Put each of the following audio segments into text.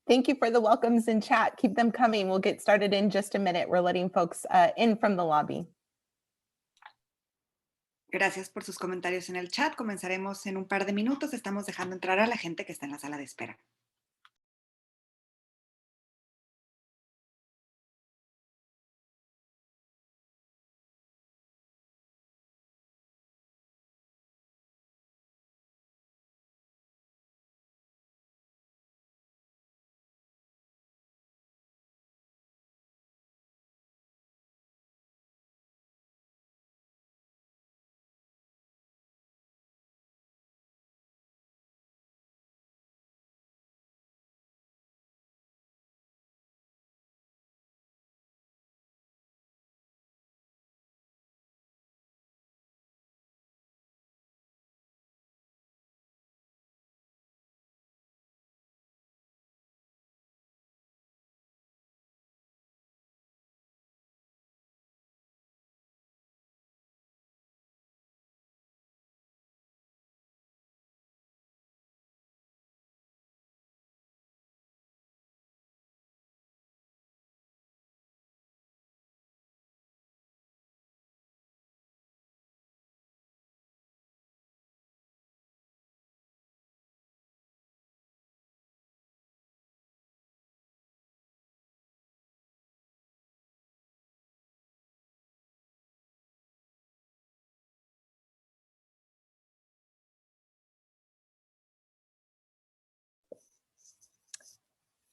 Thank you for the welcomes in chat. Keep them coming. We'll get started in just a minute. We're letting folks in from the lobby. Gracias por sus comentarios en el chat. Comenzaremos en un par de minutos. Estamos dejando entrar a la gente que está en la sala de espera.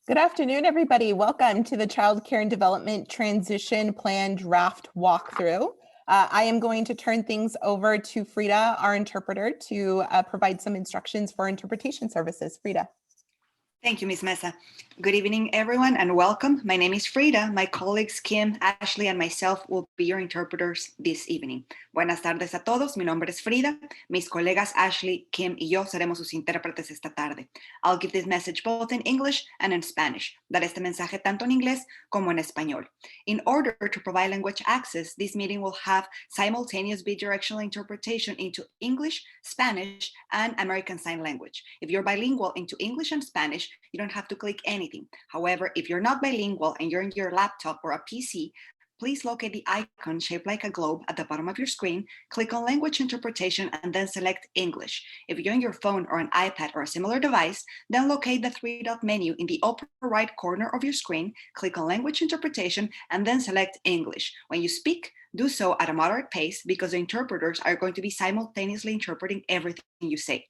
Good afternoon, everybody. Welcome to the Child Care and Development Transition Plan Draft Walkthrough. I am going to turn things over to Frida, our interpreter, to provide some instructions for interpretation services. Frida. Thank you, Ms. Mesa. Good evening, everyone, and welcome. My name is Frida. My colleagues Kim, Ashley, and myself will be your interpreters this evening. Buenas tardes a todos. Mi nombre es Frida. Mis colegas Ashley, Kim, y yo seremos sus intérpretes esta tarde. I'll give this message both in English and in Spanish. Daré este mensaje tanto en inglés como en español. In order to provide language access, this meeting will have simultaneous bidirectional interpretation into English, Spanish, and American Sign Language. If you're bilingual into English and Spanish, you don't have to click anything. However, if you're not bilingual and you're in your laptop or a PC, please locate the icon shaped like a globe at the bottom of your screen, click on Language Interpretation, and then select English. If you're on your phone or an iPad or a similar device, then locate the three-dot menu in the upper right corner of your screen, click on Language Interpretation, and then select English. When you speak, do so at a moderate pace because the interpreters are going to be simultaneously interpreting everything you say.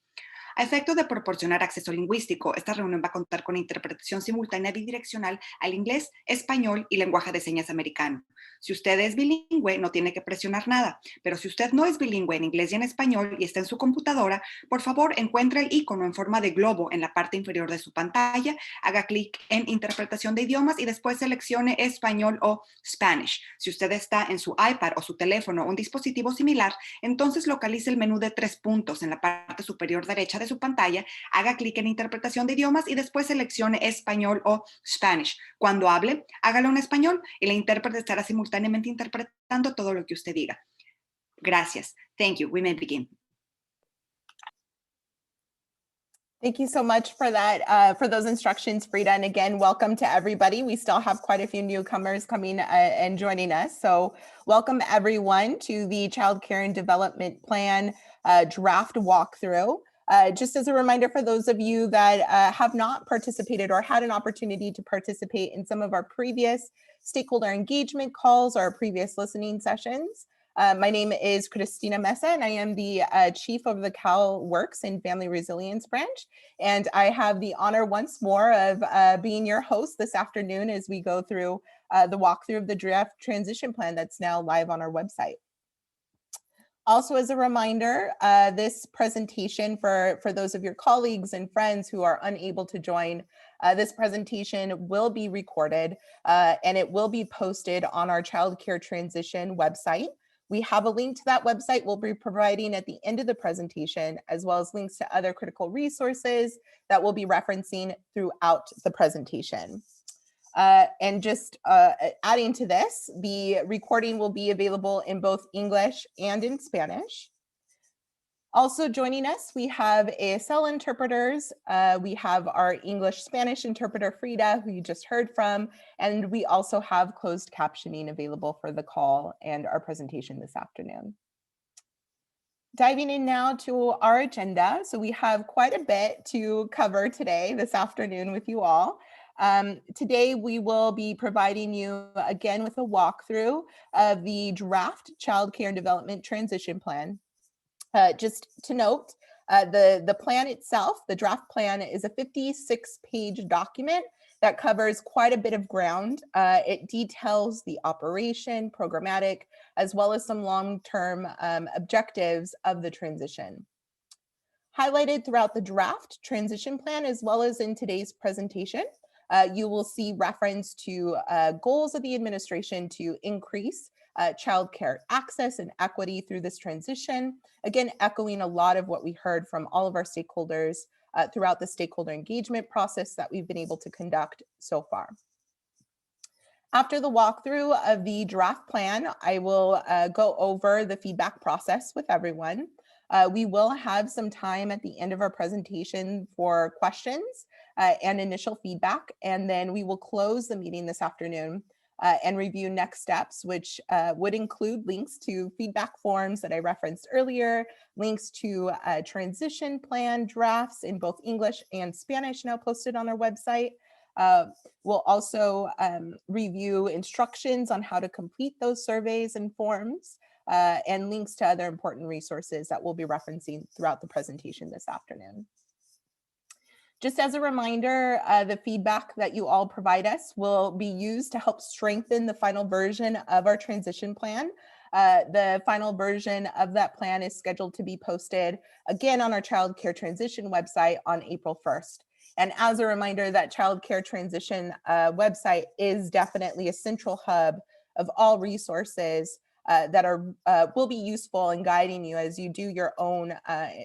A efecto de proporcionar acceso lingüístico, esta reunión va a contar con interpretación simultánea bidireccional al inglés, español y lenguaje de señas americano. Si usted es bilingüe, no tiene que presionar nada, pero si usted no es bilingüe en inglés y en español y está en su computadora, por favor encuentre el icono en forma de globo en la parte inferior de su pantalla, haga clic en interpretación de idiomas y después seleccione español o Spanish. Si usted está en su iPad o su teléfono o un dispositivo similar, entonces localice el menú de 3 puntos en la parte superior derecha de su pantalla, haga clic en interpretación de idiomas y después seleccione español o Spanish. Cuando hable, hágalo en español y la intérprete estará simultáneamente interpretando todo lo que usted diga. Gracias. Thank you. We may begin. Thank you so much for that, for those instructions, Frida. And again, welcome to everybody. We still have quite a few newcomers coming and joining us. So welcome everyone to the Child Care and Development Plan Draft Walkthrough. Just as a reminder for those of you that have not participated or had an opportunity to participate in some of our previous stakeholder engagement calls or previous listening sessions, my name is Cristina Mesa, and I am the Chief of the Cal Works and Family Resilience Branch. And I have the honor once more of being your host this afternoon as we go through the walkthrough of the draft transition plan that's now live on our website. Also, as a reminder, this presentation for those of your colleagues and friends who are unable to join, this presentation will be recorded and it will be posted on our Child Care Transition website. We have a link to that website we'll be providing at the end of the presentation, as well as links to other critical resources that we'll be referencing throughout the presentation. And just adding to this, the recording will be available in both English and in Spanish. Also joining us, we have ASL interpreters. We have our English-Spanish interpreter, Frida, who you just heard from, and we also have closed captioning available for the call and our presentation this afternoon. Diving in now to our agenda. So we have quite a bit to cover today, this afternoon with you all. Today, we will be providing you again with a walkthrough of the draft Child Care and Development Transition Plan. Just to note, the plan itself, the draft plan, is a 56-page document that covers quite a bit of ground. It details the operation, programmatic, as well as some long-term objectives of the transition. Highlighted throughout the draft transition plan, as well as in today's presentation, you will see reference to goals of the administration to increase childcare access and equity through this transition. Again, echoing a lot of what we heard from all of our stakeholders throughout the stakeholder engagement process that we've been able to conduct so far. After the walkthrough of the draft plan, I will go over the feedback process with everyone. We will have some time at the end of our presentation for questions and initial feedback, and then we will close the meeting this afternoon and review next steps, which would include links to feedback forms that I referenced earlier, links to transition plan drafts in both English and Spanish now posted on our website. We'll also review instructions on how to complete those surveys and forms, and links to other important resources that we'll be referencing throughout the presentation this afternoon. Just as a reminder, the feedback that you all provide us will be used to help strengthen the final version of our transition plan. The final version of that plan is scheduled to be posted again on our Child Care Transition website on April 1st. And as a reminder, that Child Care Transition website is definitely a central hub of all resources that will be useful in guiding you as you do your own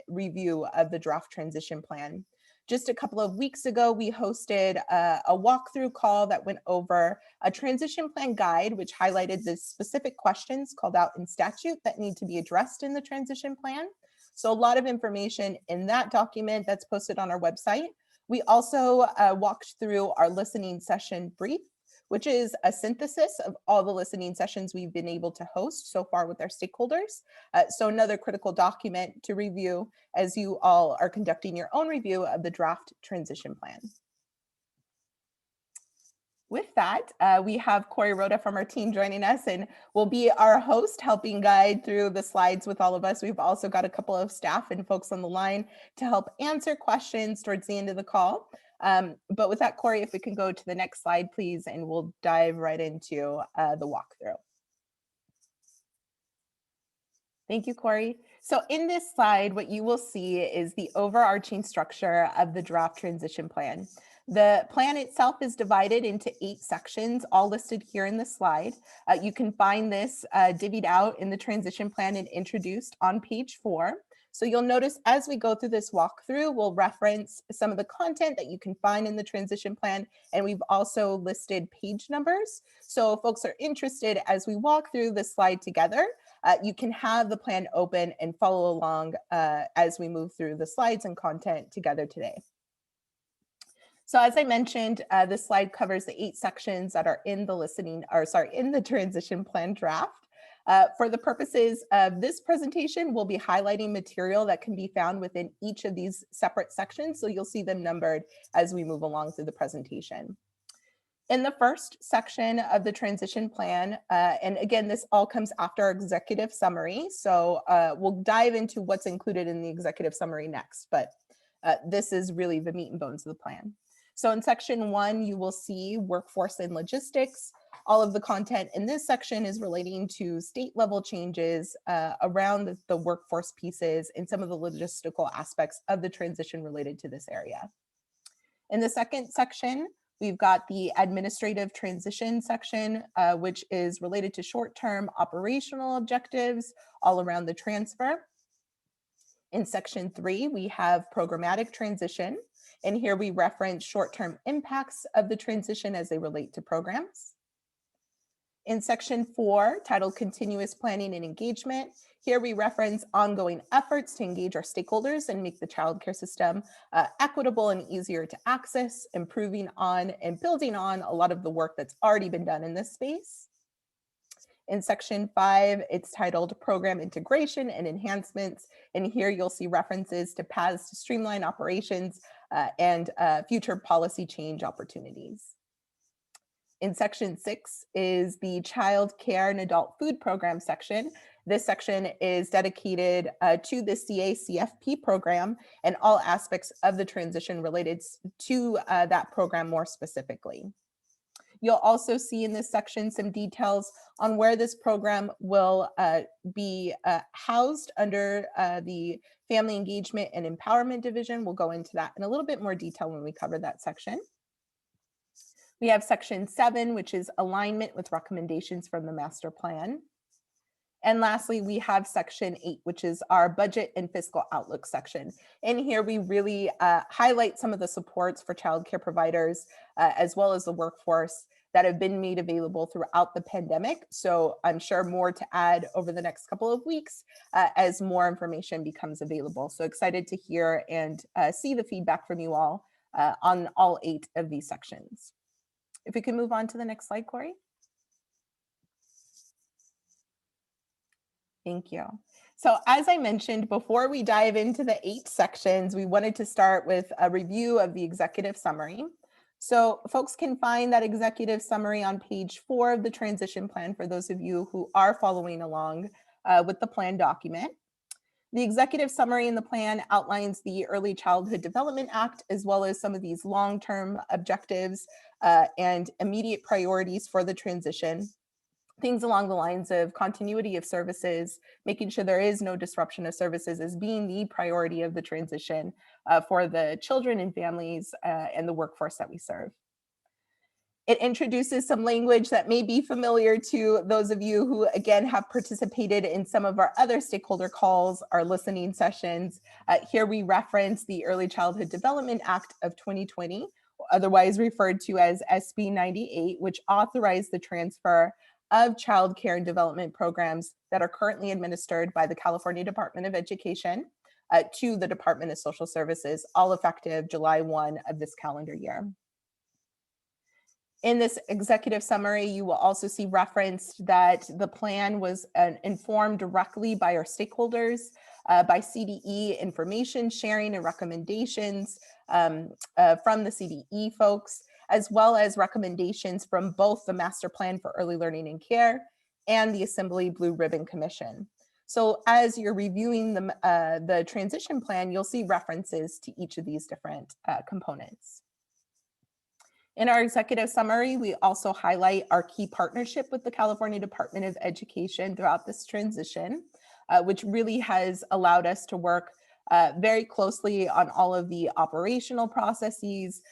review of the draft transition plan. Just a couple of weeks ago, we hosted a walkthrough call that went over a transition plan guide, which highlighted the specific questions called out in statute that need to be addressed in the transition plan. So a lot of information in that document that's posted on our website. We also walked through our listening session brief, which is a synthesis of all the listening sessions we've been able to host so far with our stakeholders. So another critical document to review as you all are conducting your own review of the draft transition plan. With that, we have Corey Rhoda from our team joining us and will be our host, helping guide through the slides with all of us. We've also got a couple of staff and folks on the line to help answer questions towards the end of the call. But with that, Corey, if we can go to the next slide, please, and we'll dive right into the walkthrough. Thank you, Corey. So in this slide, what you will see is the overarching structure of the draft transition plan. The plan itself is divided into 8 sections, all listed here in the slide. You can find this divvied out in the transition plan and introduced on page 4. So you'll notice as we go through this walkthrough, we'll reference some of the content that you can find in the transition plan, and we've also listed page numbers. So if folks are interested as we walk through the slide together, you can have the plan open and follow along as we move through the slides and content together today. So as I mentioned, this slide covers the 8 sections that are in the transition plan draft. For the purposes of this presentation, we'll be highlighting material that can be found within each of these separate sections. So you'll see them numbered as we move along through the presentation. In the first section of the transition plan, and again, this all comes after our executive summary. So we'll dive into what's included in the executive summary next, but this is really the meat and bones of the plan. So in section 1, you will see workforce and logistics. All of the content in this section is relating to state level changes around the workforce pieces and some of the logistical aspects of the transition related to this area. In the second section, we've got the administrative transition section, which is related to short-term operational objectives all around the transfer. In section 3, we have programmatic transition. And here we reference short-term impacts of the transition as they relate to programs. In section 4, titled Continuous Planning and Engagement, here we reference ongoing efforts to engage our stakeholders and make the childcare system equitable and easier to access, improving on and building on a lot of the work that's already been done in this space. In section 5, it's titled Program Integration and Enhancements. And here you'll see references to paths to streamline operations and future policy change opportunities. In section 6 is the Child Care and Adult Food Program section. This section is dedicated to the CACFP program and all aspects of the transition related to that program more specifically. You'll also see in this section some details on where this program will be housed under the Family Engagement and Empowerment Division. We'll go into that in a little bit more detail when we cover that section. We have section 7, which is alignment with recommendations from the master plan. And lastly, we have section 8, which is our budget and fiscal outlook section. In here, we really highlight some of the supports for childcare providers, as well as the workforce that have been made available throughout the pandemic. So I'm sure more to add over the next couple of weeks as more information becomes available. So excited to hear and see the feedback from you all on all 8 of these sections. If we can move on to the next slide, Corey. Thank you. So as I mentioned, before we dive into the 8 sections, we wanted to start with a review of the executive summary. So folks can find that executive summary on page 4 of the transition plan for those of you who are following along with the plan document. The executive summary in the plan outlines the Early Childhood Development Act, as well as some of these long-term objectives and immediate priorities for the transition. Things along the lines of continuity of services, making sure there is no disruption of services as being the priority of the transition for the children and families and the workforce that we serve. It introduces some language that may be familiar to those of you who, again, have participated in some of our other stakeholder calls, our listening sessions. Here we reference the Early Childhood Development Act of 2020, otherwise referred to as SB 98, which authorized the transfer of child care and development programs that are currently administered by the California Department of Education to the Department of Social Services, all effective July 1 of this calendar year. In this executive summary, you will also see referenced that the plan was informed directly by our stakeholders, by CDE information sharing and recommendations from the CDE folks, as well as recommendations from both the Master Plan for Early Learning and Care and the Assembly Blue Ribbon Commission. So as you're reviewing the transition plan, you'll see references to each of these different components. In our executive summary, we also highlight our key partnership with the California Department of Education throughout this transition, which really has allowed us to work very closely on all of the operational processes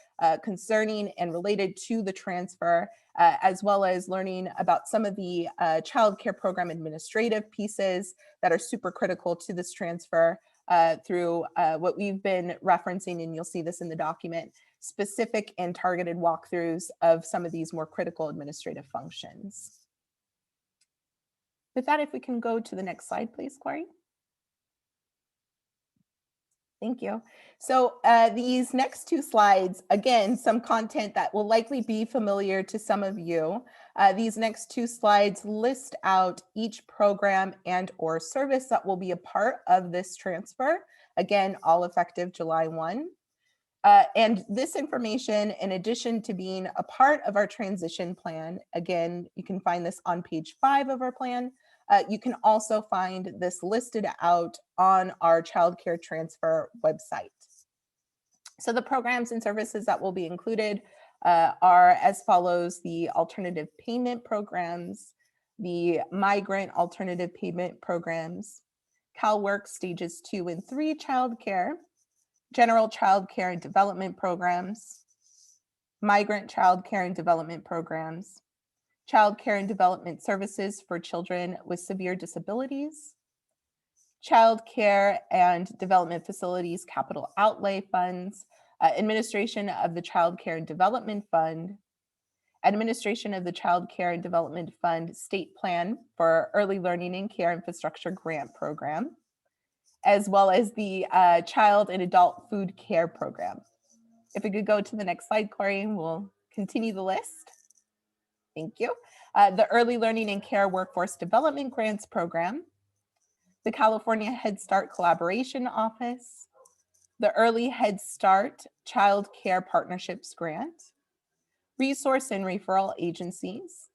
concerning and related to the transfer, as well as learning about some of the child care program administrative pieces that are super critical to this transfer through what we've been referencing, and you'll see this in the document, specific and targeted walkthroughs of some of these more critical administrative functions. With that, if we can go to the next slide, please, Corey. Thank you. So these next 2 slides, again, some content that will likely be familiar to some of you. These next 2 slides list out each program and or service that will be a part of this transfer. Again, all effective July 1. And this information, in addition to being a part of our transition plan, again, you can find this on page 5 of our plan. You can also find this listed out on our child care transfer website. So the programs and services that will be included are as follows: the alternative payment programs, the migrant alternative payment programs, CalWORK stages 2 and 3 child care, general child care and development programs, migrant child care and development programs, child care and development services for children with severe disabilities, child care and development facilities capital outlay funds, administration of the child care and development fund, administration of the Child Care and Development Fund State Plan for Early Learning and Care Infrastructure Grant Program, as well as the Child and Adult Food Care Program. If we could go to the next slide, Corey, we'll continue the list. Thank you. The Early Learning and Care Workforce Development Grants Program, the California Head Start Collaboration Office, the Early Head Start Child Care Partnerships Grant, resource and referral agencies,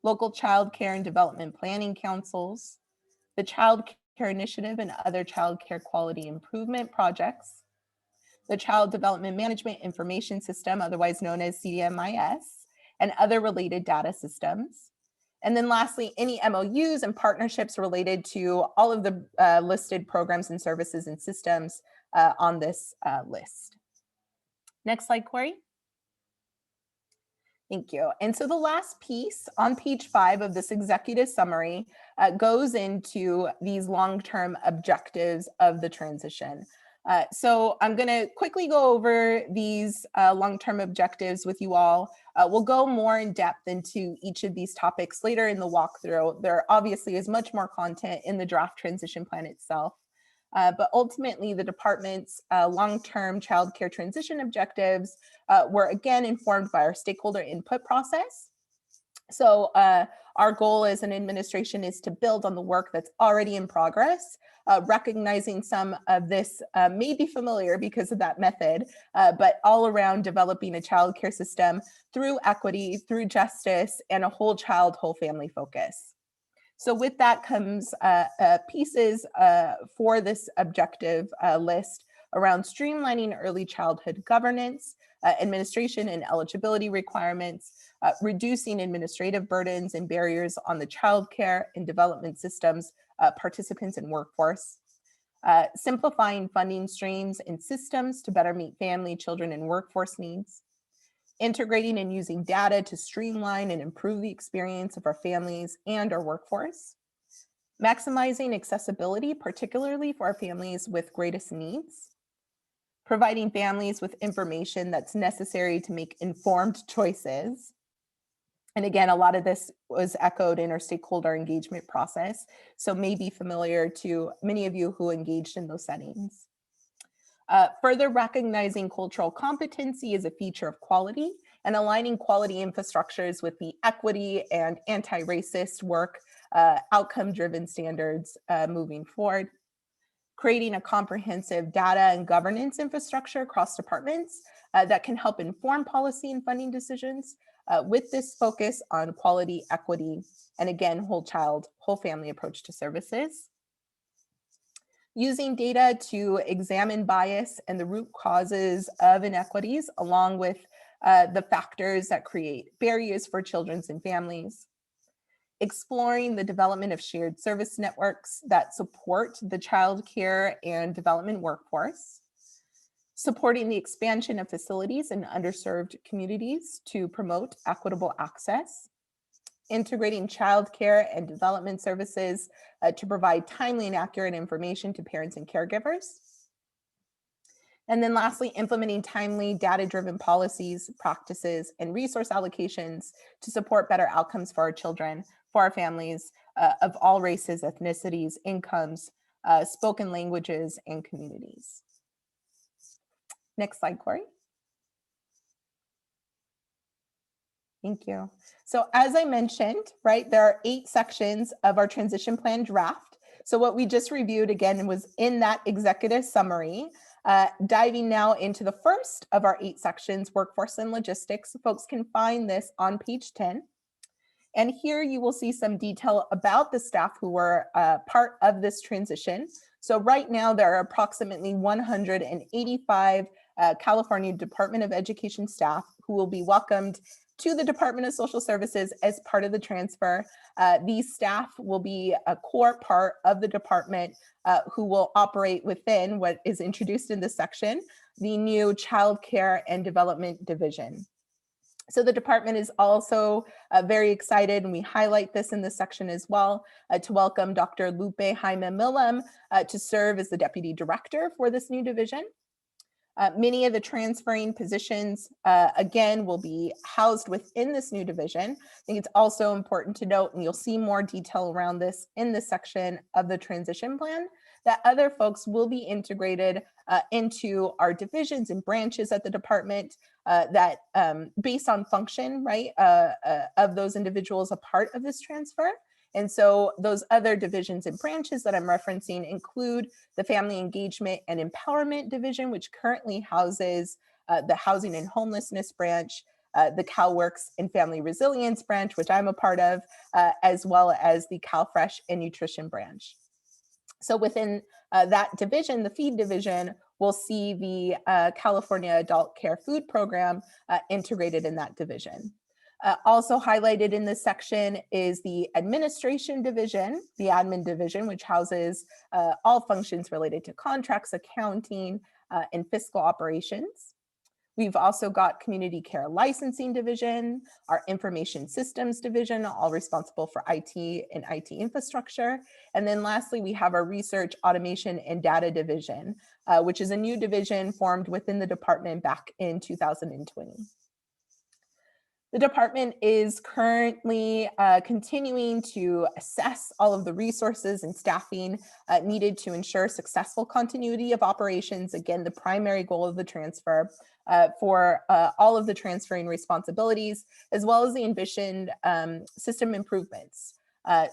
local child care and development planning councils, the Child Care Initiative and other child care quality improvement projects, the Child Development Management Information System, otherwise known as CDMIS, and other related data systems. And then lastly, any MOUs and partnerships related to all of the listed programs and services and systems on this list. Next slide, Corey. Thank you. And so the last piece on page 5 of this executive summary goes into these long-term objectives of the transition. So I'm going to quickly go over these long-term objectives with you all. We'll go more in depth into each of these topics later in the walkthrough. There obviously is much more content in the draft transition plan itself. But ultimately, the department's long-term child care transition objectives were again informed by our stakeholder input process. So our goal as an administration is to build on the work that's already in progress, recognizing some of this may be familiar because of that method, but all around developing a child care system through equity, through justice, and a whole child, whole family focus. So with that comes pieces for this objective list around streamlining early childhood governance, administration and eligibility requirements, reducing administrative burdens and barriers on the child care and development systems, participants and workforce, simplifying funding streams and systems to better meet family, children, and workforce needs, integrating and using data to streamline and improve the experience of our families and our workforce, maximizing accessibility, particularly for our families with greatest needs, providing families with information that's necessary to make informed choices. And again, a lot of this was echoed in our stakeholder engagement process, so may be familiar to many of you who engaged in those settings. Further recognizing cultural competency as a feature of quality and aligning quality infrastructures with the equity and anti-racist work, outcome-driven standards moving forward. Creating a comprehensive data and governance infrastructure across departments that can help inform policy and funding decisions with this focus on quality, equity, and again, whole child, whole family approach to services. Using data to examine bias and the root causes of inequities, along with the factors that create barriers for children and families. Exploring the development of shared service networks that support the child care and development workforce. Supporting the expansion of facilities in underserved communities to promote equitable access. Integrating child care and development services to provide timely and accurate information to parents and caregivers. And then lastly, implementing timely data-driven policies, practices, and resource allocations to support better outcomes for our children, for our families of all races, ethnicities, incomes, spoken languages, and communities. Next slide, Corey. Thank you. So as I mentioned, right, there are 8 sections of our transition plan draft. So what we just reviewed again was in that executive summary. Diving now into the first of our 8 sections, workforce and logistics, folks can find this on page 10. And here you will see some detail about the staff who were part of this transition. So right now there are approximately 185 California Department of Education staff who will be welcomed to the Department of Social Services as part of the transfer. These staff will be a core part of the department who will operate within what is introduced in this section, the new Child Care and Development Division. So the department is also very excited, and we highlight this in this section as well, to welcome Dr. Lupe Jaime Millam to serve as the Deputy Director for this new division. Many of the transferring positions, again, will be housed within this new division. I think it's also important to note, and you'll see more detail around this in this section of the transition plan, that other folks will be integrated into our divisions and branches at the department that based on function, right, of those individuals a part of this transfer. And so those other divisions and branches that I'm referencing include the Family Engagement and Empowerment Division, which currently houses the Housing and Homelessness branch, the CalWorks and Family Resilience branch, which I'm a part of, as well as the CalFresh and Nutrition branch. So within that division, the feed division, we'll see the California Adult Care Food Program integrated in that division. Also highlighted in this section is the administration division, the admin division, which houses all functions related to contracts, accounting, and fiscal operations. We've also got community care licensing division, our information systems division, all responsible for IT and IT infrastructure. And then lastly, we have our research, automation, and data division, which is a new division formed within the department back in 2020. The department is currently continuing to assess all of the resources and staffing needed to ensure successful continuity of operations. Again, the primary goal of the transfer for all of the transferring responsibilities, as well as the envisioned system improvements.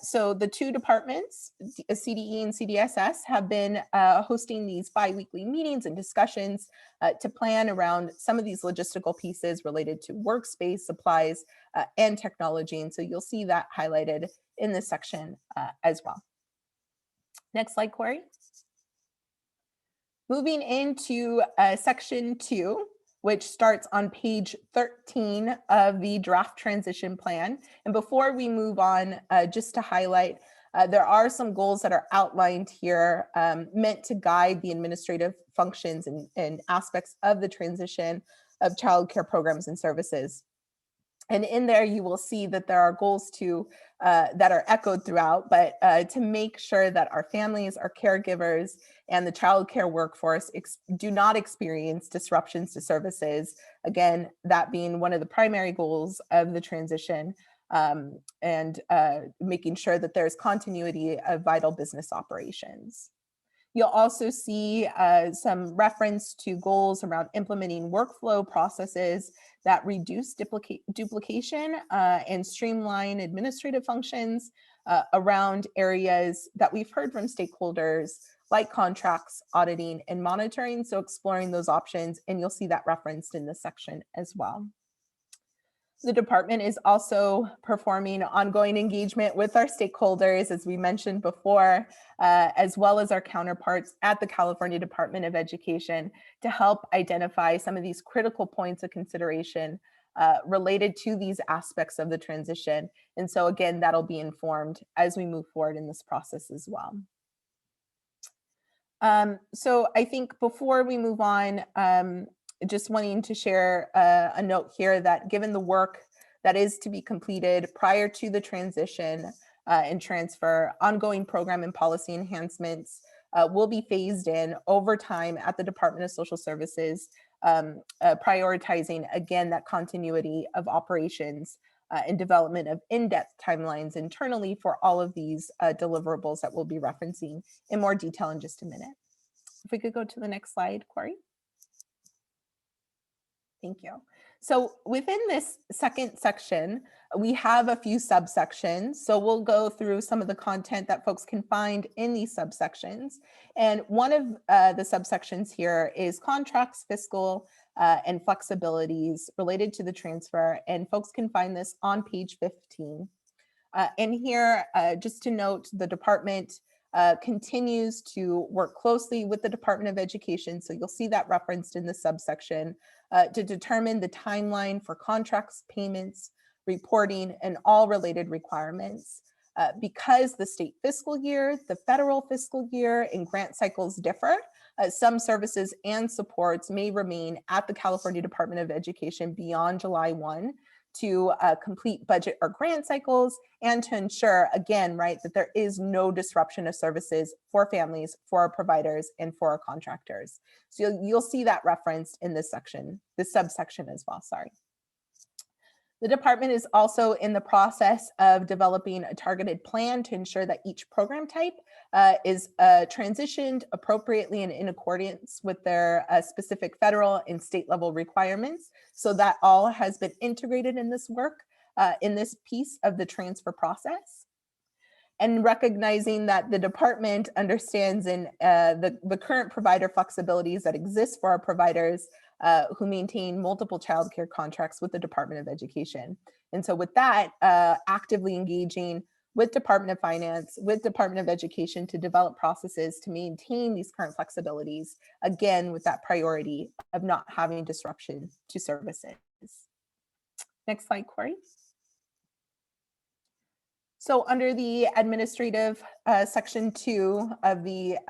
So the two departments, CDE and CDSS, have been hosting these bi-weekly meetings and discussions to plan around some of these logistical pieces related to workspace, supplies, and technology. And so you'll see that highlighted in this section as well. Next slide, Corey. Moving into section 2, which starts on page 13 of the draft transition plan. And before we move on, just to highlight, there are some goals that are outlined here meant to guide the administrative functions and aspects of the transition of childcare programs and services. And in there, you will see that there are goals that are echoed throughout, but to make sure that our families, our caregivers, and the childcare workforce do not experience disruptions to services. Again, that being one of the primary goals of the transition, and making sure that there's continuity of vital business operations. You'll also see some reference to goals around implementing workflow processes that reduce duplication and streamline administrative functions around areas that we've heard from stakeholders like contracts, auditing, and monitoring. So exploring those options, and you'll see that referenced in this section as well. The department is also performing ongoing engagement with our stakeholders, as we mentioned before, as well as our counterparts at the California Department of Education to help identify some of these critical points of consideration related to these aspects of the transition. And so again, that'll be informed as we move forward in this process as well. So I think before we move on, just wanting to share a note here that given the work that is to be completed prior to the transition and transfer, ongoing program and policy enhancements will be phased in over time at the Department of Social Services, prioritizing, again, that continuity of operations and development of in-depth timelines internally for all of these deliverables that we'll be referencing in more detail in just a minute. If we could go to the next slide, Corey. Thank you. So within this second section, we have a few subsections. So we'll go through some of the content that folks can find in these subsections. And one of the subsections here is contracts, fiscal, and flexibilities related to the transfer. And folks can find this on page 15. And here, just to note, the department continues to work closely with the Department of Education. So you'll see that referenced in the subsection to determine the timeline for contracts, payments, reporting, and all related requirements. Because the state fiscal year, the federal fiscal year, and grant cycles differ, some services and supports may remain at the California Department of Education beyond July 1. to complete budget or grant cycles, and to ensure, again, right, that there is no disruption of services for families, for our providers, and for our contractors. So you'll see that referenced in this section, this subsection as well, sorry. The department is also in the process of developing a targeted plan to ensure that each program type is transitioned appropriately and in accordance with their specific federal and state level requirements. So that all has been integrated in this work, in this piece of the transfer process. And recognizing that the department understands in the current provider flexibilities that exist for our providers who maintain multiple childcare contracts with the Department of Education. And so with that, actively engaging with Department of Finance, with Department of Education to develop processes to maintain these current flexibilities, again, with that priority of not having disruption to services. Next slide, Corey. So under the administrative section 2 of the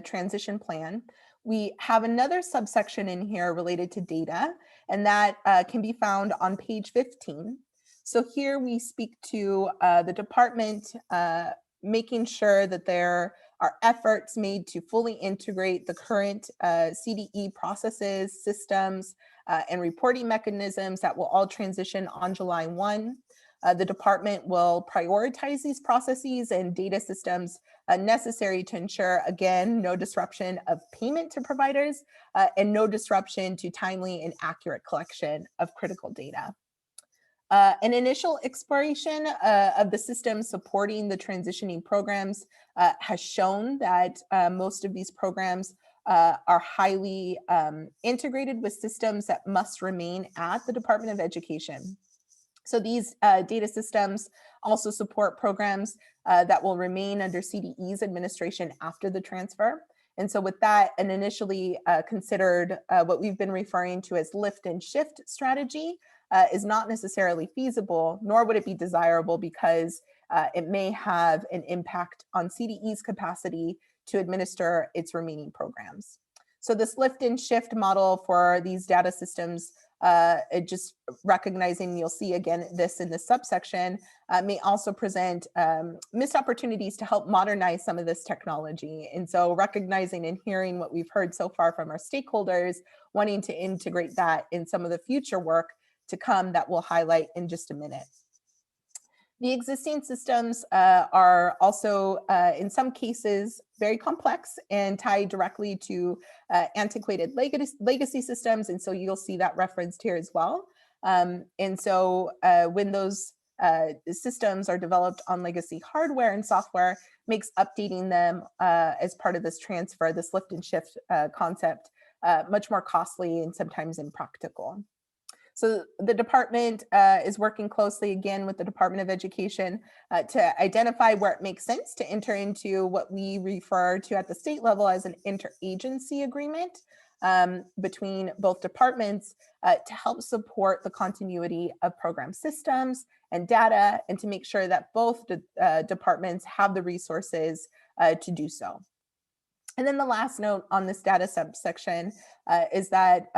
transition plan, we have another subsection in here related to data, and that can be found on page 15. So here we speak to the department making sure that there are efforts made to fully integrate the current CDE processes, systems, and reporting mechanisms that will all transition on July 1. The department will prioritize these processes and data systems necessary to ensure, again, no disruption of payment to providers and no disruption to timely and accurate collection of critical data. An initial exploration of the system supporting the transitioning programs has shown that most of these programs are highly integrated with systems that must remain at the Department of Education. So these data systems also support programs that will remain under CDE's administration after the transfer. And so with that, an initially considered what we've been referring to as lift and shift strategy is not necessarily feasible, nor would it be desirable because it may have an impact on CDE's capacity to administer its remaining programs. So this lift and shift model for these data systems, just recognizing, you'll see again this in the subsection, may also present missed opportunities to help modernize some of this technology. And so recognizing and hearing what we've heard so far from our stakeholders, wanting to integrate that in some of the future work to come that we'll highlight in just a minute. The existing systems are also, in some cases, very complex and tied directly to antiquated legacy systems. And so you'll see that referenced here as well. And so when those systems are developed on legacy hardware and software, makes updating them as part of this transfer, this lift and shift concept, much more costly and sometimes impractical. So the department is working closely again with the Department of Education to identify where it makes sense to enter into what we refer to at the state level as an interagency agreement between both departments to help support the continuity of program systems and data, and to make sure that both departments have the resources to do so. And then the last note on this data subsection is that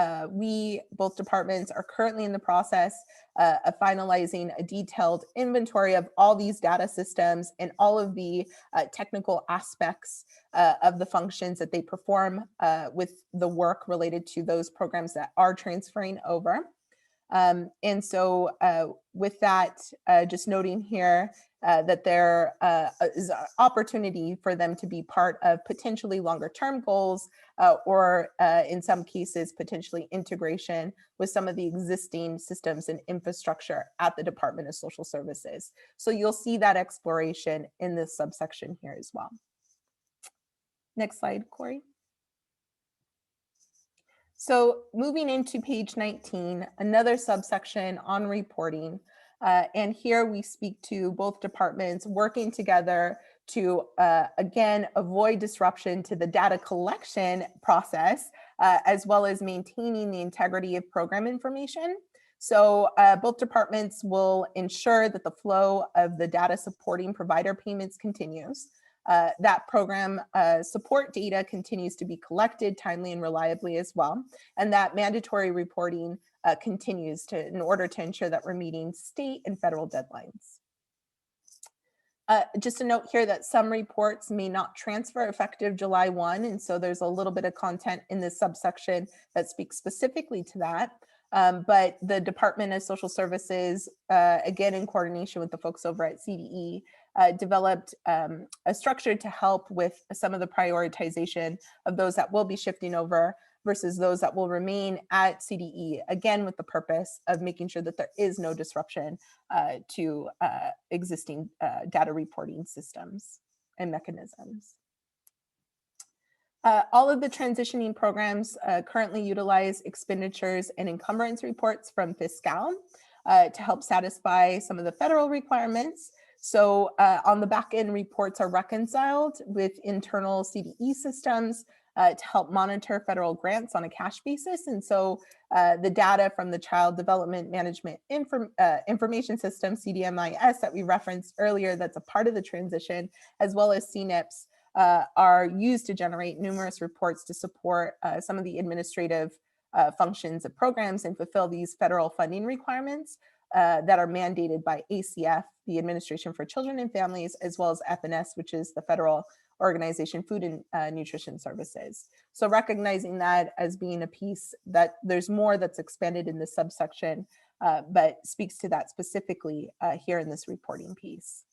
both departments are currently in the process of finalizing a detailed inventory of all these data systems and all of the technical aspects of the functions that they perform with the work related to those programs that are transferring over. And so with that, just noting here that there is an opportunity for them to be part of potentially longer term goals or in some cases, potentially integration with some of the existing systems and infrastructure at the Department of Social Services. So you'll see that exploration in this subsection here as well. Next slide, Corey. So moving into page 19, another subsection on reporting. And here we speak to both departments working together to, again, avoid disruption to the data collection process, as well as maintaining the integrity of program information. So both departments will ensure that the flow of the data supporting provider payments continues. That program support data continues to be collected timely and reliably as well, and that mandatory reporting continues in order to ensure that we're meeting state and federal deadlines. Just a note here that some reports may not transfer effective July 1, and so there's a little bit of content in this subsection that speaks specifically to that. But the Department of Social Services, again in coordination with the folks over at CDE, developed a structure to help with some of the prioritization of those that will be shifting over versus those that will remain at CDE, again with the purpose of making sure that there is no disruption to existing data reporting systems and mechanisms. All of the transitioning programs currently utilize expenditures and encumbrance reports from Fiscal to help satisfy some of the federal requirements. So on the back end, reports are reconciled with internal CDE systems to help monitor federal grants on a cash basis. And so the data from the Child Development Management Information System, CDMIS, that we referenced earlier, that's a part of the transition, as well as CNIPS, are used to generate numerous reports to support some of the administrative functions of programs and fulfill these federal funding requirements that are mandated by ACF, the Administration for Children and Families, as well as FNS, which is the Federal Organization Food and Nutrition Services. So recognizing that as being a piece that there's more that's expanded in this subsection, but speaks to that specifically here in this reporting piece.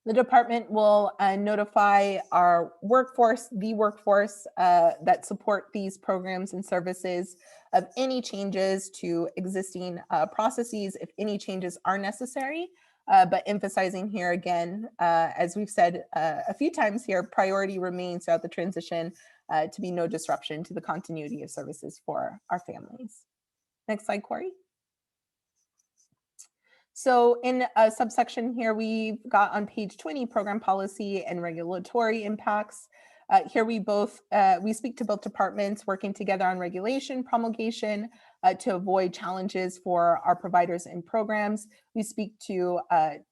The department will notify our workforce, the workforce that support these programs and services, of any changes to existing processes, if any changes are necessary. But emphasizing here again, as we've said a few times here, priority remains throughout the transition to be no disruption to the continuity of services for our families. Next slide, Corey. So in a subsection here, we've got on page 20, program policy and regulatory impacts. Here we speak to both departments working together on regulation promulgation to avoid challenges for our providers and programs. We speak to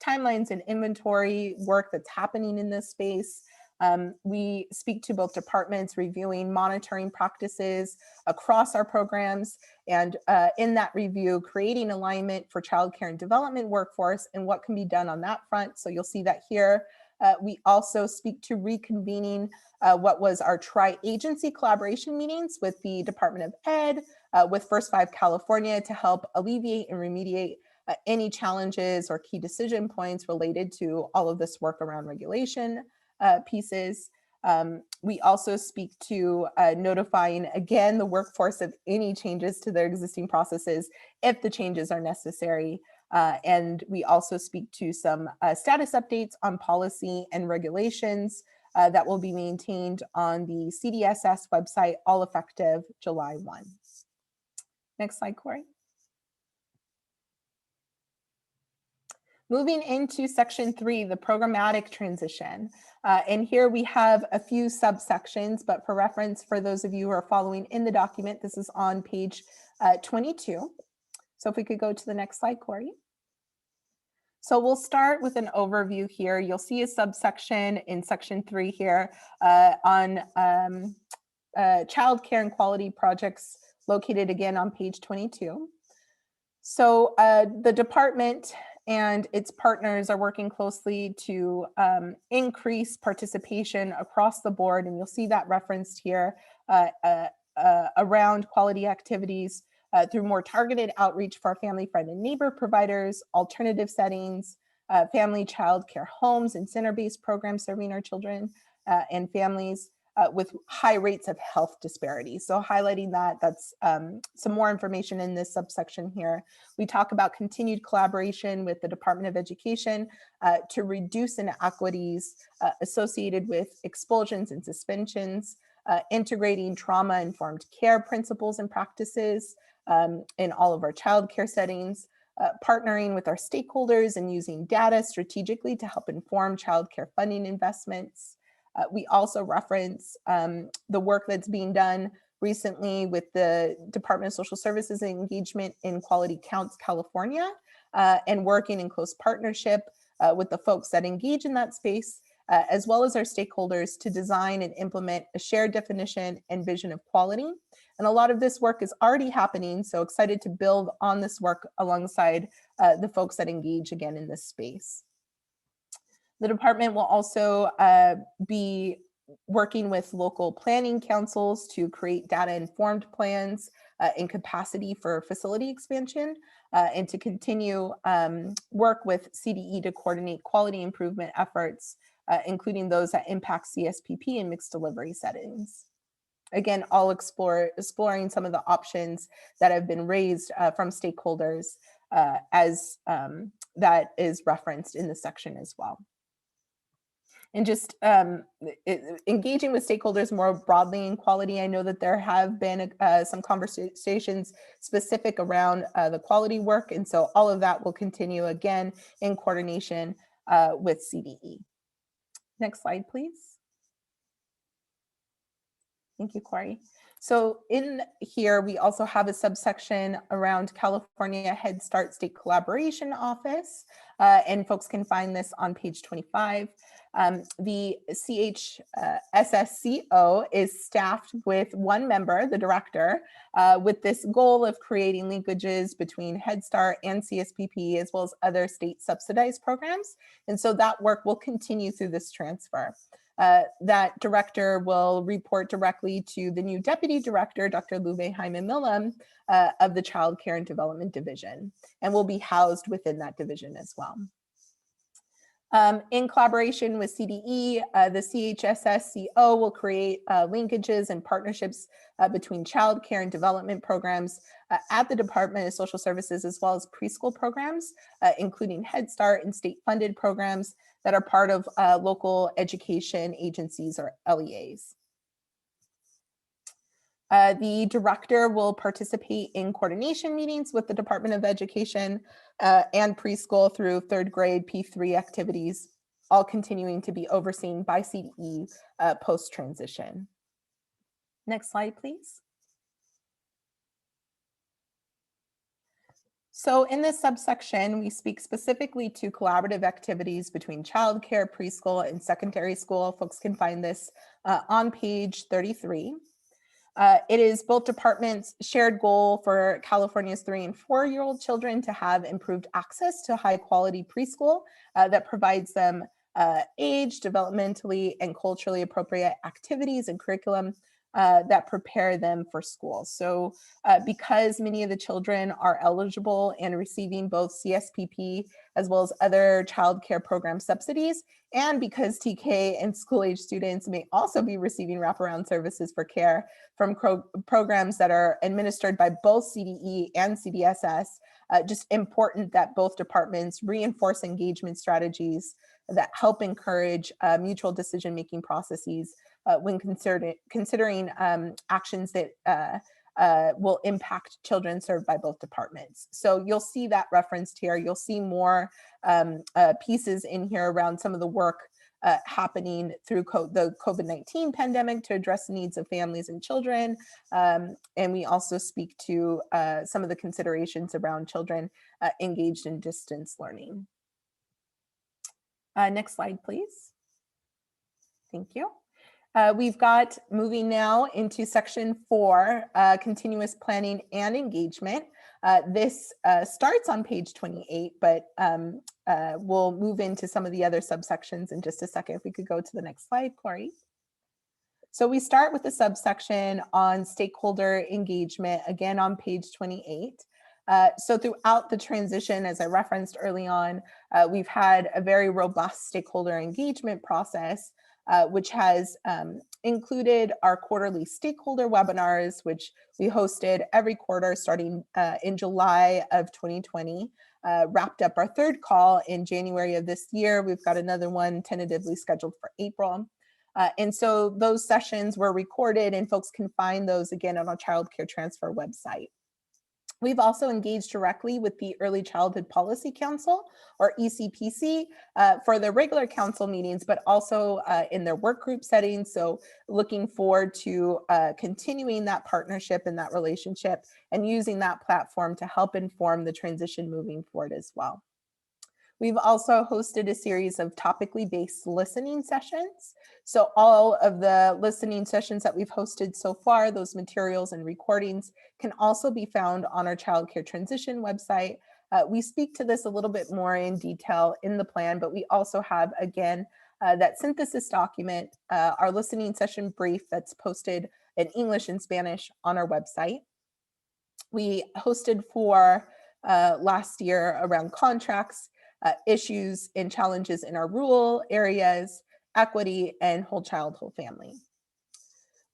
timelines and inventory work that's happening in this space. We speak to both departments reviewing monitoring practices across our programs, and in that review, creating alignment for childcare and development workforce and what can be done on that front. So you'll see that here. We also speak to reconvening what was our tri-agency collaboration meetings with the Department of Ed, with First Five California, to help alleviate and remediate any challenges or key decision points related to all of this work around regulation pieces. We also speak to notifying, again, the workforce of any changes to their existing processes if the changes are necessary. And we also speak to some status updates on policy and regulations that will be maintained on the CDSS website, all effective July 1. Next slide, Corey. Moving into section 3, the programmatic transition. And here we have a few subsections, but for reference, for those of you who are following in the document, this is on page 22. So if we could go to the next slide, Corey. So we'll start with an overview here. You'll see a subsection in section 3 here on childcare and quality projects, located again on page 22. So the department and its partners are working closely to increase participation across the board, and you'll see that referenced here around quality activities through more targeted outreach for our family, friend, and neighbor providers, alternative settings, family child care homes, and center-based programs serving our children and families with high rates of health disparities. So highlighting that, that's some more information in this subsection here. We talk about continued collaboration with the Department of Education to reduce inequities associated with expulsions and suspensions, integrating trauma-informed care principles and practices in all of our child care settings, partnering with our stakeholders and using data strategically to help inform child care funding investments. We also reference the work that's being done recently with the Department of Social Services engagement in Quality Counts California, and working in close partnership with the folks that engage in that space, as well as our stakeholders, to design and implement a shared definition and vision of quality. And a lot of this work is already happening, so excited to build on this work alongside the folks that engage again in this space. The department will also be working with local planning councils to create data-informed plans and capacity for facility expansion, and to continue work with CDE to coordinate quality improvement efforts, including those that impact CSPP and mixed delivery settings. Again, I'll exploring some of the options that have been raised from stakeholders as that is referenced in this section as well. And just engaging with stakeholders more broadly in quality. I know that there have been some conversations specific around the quality work, and so all of that will continue again in coordination with CDE. Next slide, please. Thank you, Corey. So in here, we also have a subsection around California Head Start State Collaboration Office, and folks can find this on page 25. The CHSSCO is staffed with one member, the director, with this goal of creating linkages between Head Start and CSPP, as well as other state subsidized programs. And so that work will continue through this transfer. That director will report directly to the new deputy director, Dr. Luve Jaime Millam, of the Child Care and Development Division, and will be housed within that division as well. In collaboration with CDE, the CHSSCO will create linkages and partnerships between child care and development programs at the Department of Social Services, as well as preschool programs, including Head Start and state-funded programs that are part of local education agencies or LEAs. The director will participate in coordination meetings with the Department of Education and preschool through third grade P3 activities, all continuing to be overseen by CDE post-transition. Next slide, please. So in this subsection, we speak specifically to collaborative activities between childcare, preschool, and secondary school. Folks can find this on page 33. It is both departments' shared goal for California's 3- and 4-year-old children to have improved access to high quality preschool that provides them age, developmentally, and culturally appropriate activities and curriculum that prepare them for school. So because many of the children are eligible and receiving both CSPP as well as other child care program subsidies, and because TK and school-age students may also be receiving wraparound services for care from programs that are administered by both CDE and CDSS, just important that both departments reinforce engagement strategies that help encourage mutual decision-making processes when considering actions that will impact children served by both departments. So you'll see that referenced here. You'll see more pieces in here around some of the work happening through the COVID-19 pandemic to address the needs of families and children. And we also speak to some of the considerations around children engaged in distance learning. Next slide, please. Thank you. We've got moving now into section 4, continuous planning and engagement. This starts on page 28, but we'll move into some of the other subsections in just a second. If we could go to the next slide, Corey. So we start with the subsection on stakeholder engagement, again on page 28. So throughout the transition, as I referenced early on, we've had a very robust stakeholder engagement process, which has included our quarterly stakeholder webinars, which we hosted every quarter starting in July of 2020, wrapped up our 3rd call in January of this year. We've got another one tentatively scheduled for April. And so those sessions were recorded, and folks can find those again on our Child Care Transfer website. We've also engaged directly with the Early Childhood Policy Council, or ECPC, for their regular council meetings, but also in their work group settings. So looking forward to continuing that partnership and that relationship and using that platform to help inform the transition moving forward as well. We've also hosted a series of topically based listening sessions. So all of the listening sessions that we've hosted so far, those materials and recordings can also be found on our childcare transition website. We speak to this a little bit more in detail in the plan, but we also have, again, that synthesis document, our listening session brief that's posted in English and Spanish on our website. We hosted for last year around contracts, issues and challenges in our rural areas, equity, and whole child, whole family.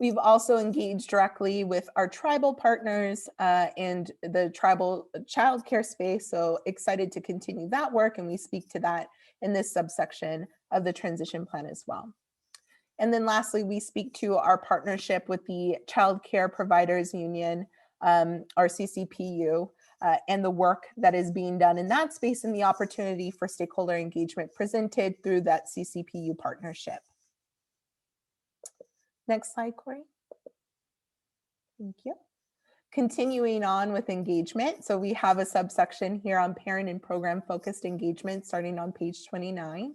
We've also engaged directly with our tribal partners and the tribal childcare space. So excited to continue that work. And we speak to that in this subsection of the transition plan as well. And then lastly, we speak to our partnership with the Child Care Providers Union, our CCPU, and the work that is being done in that space and the opportunity for stakeholder engagement presented through that CCPU partnership. Next slide, Corey. Thank you. Continuing on with engagement. So we have a subsection here on parent and program focused engagement starting on page 29.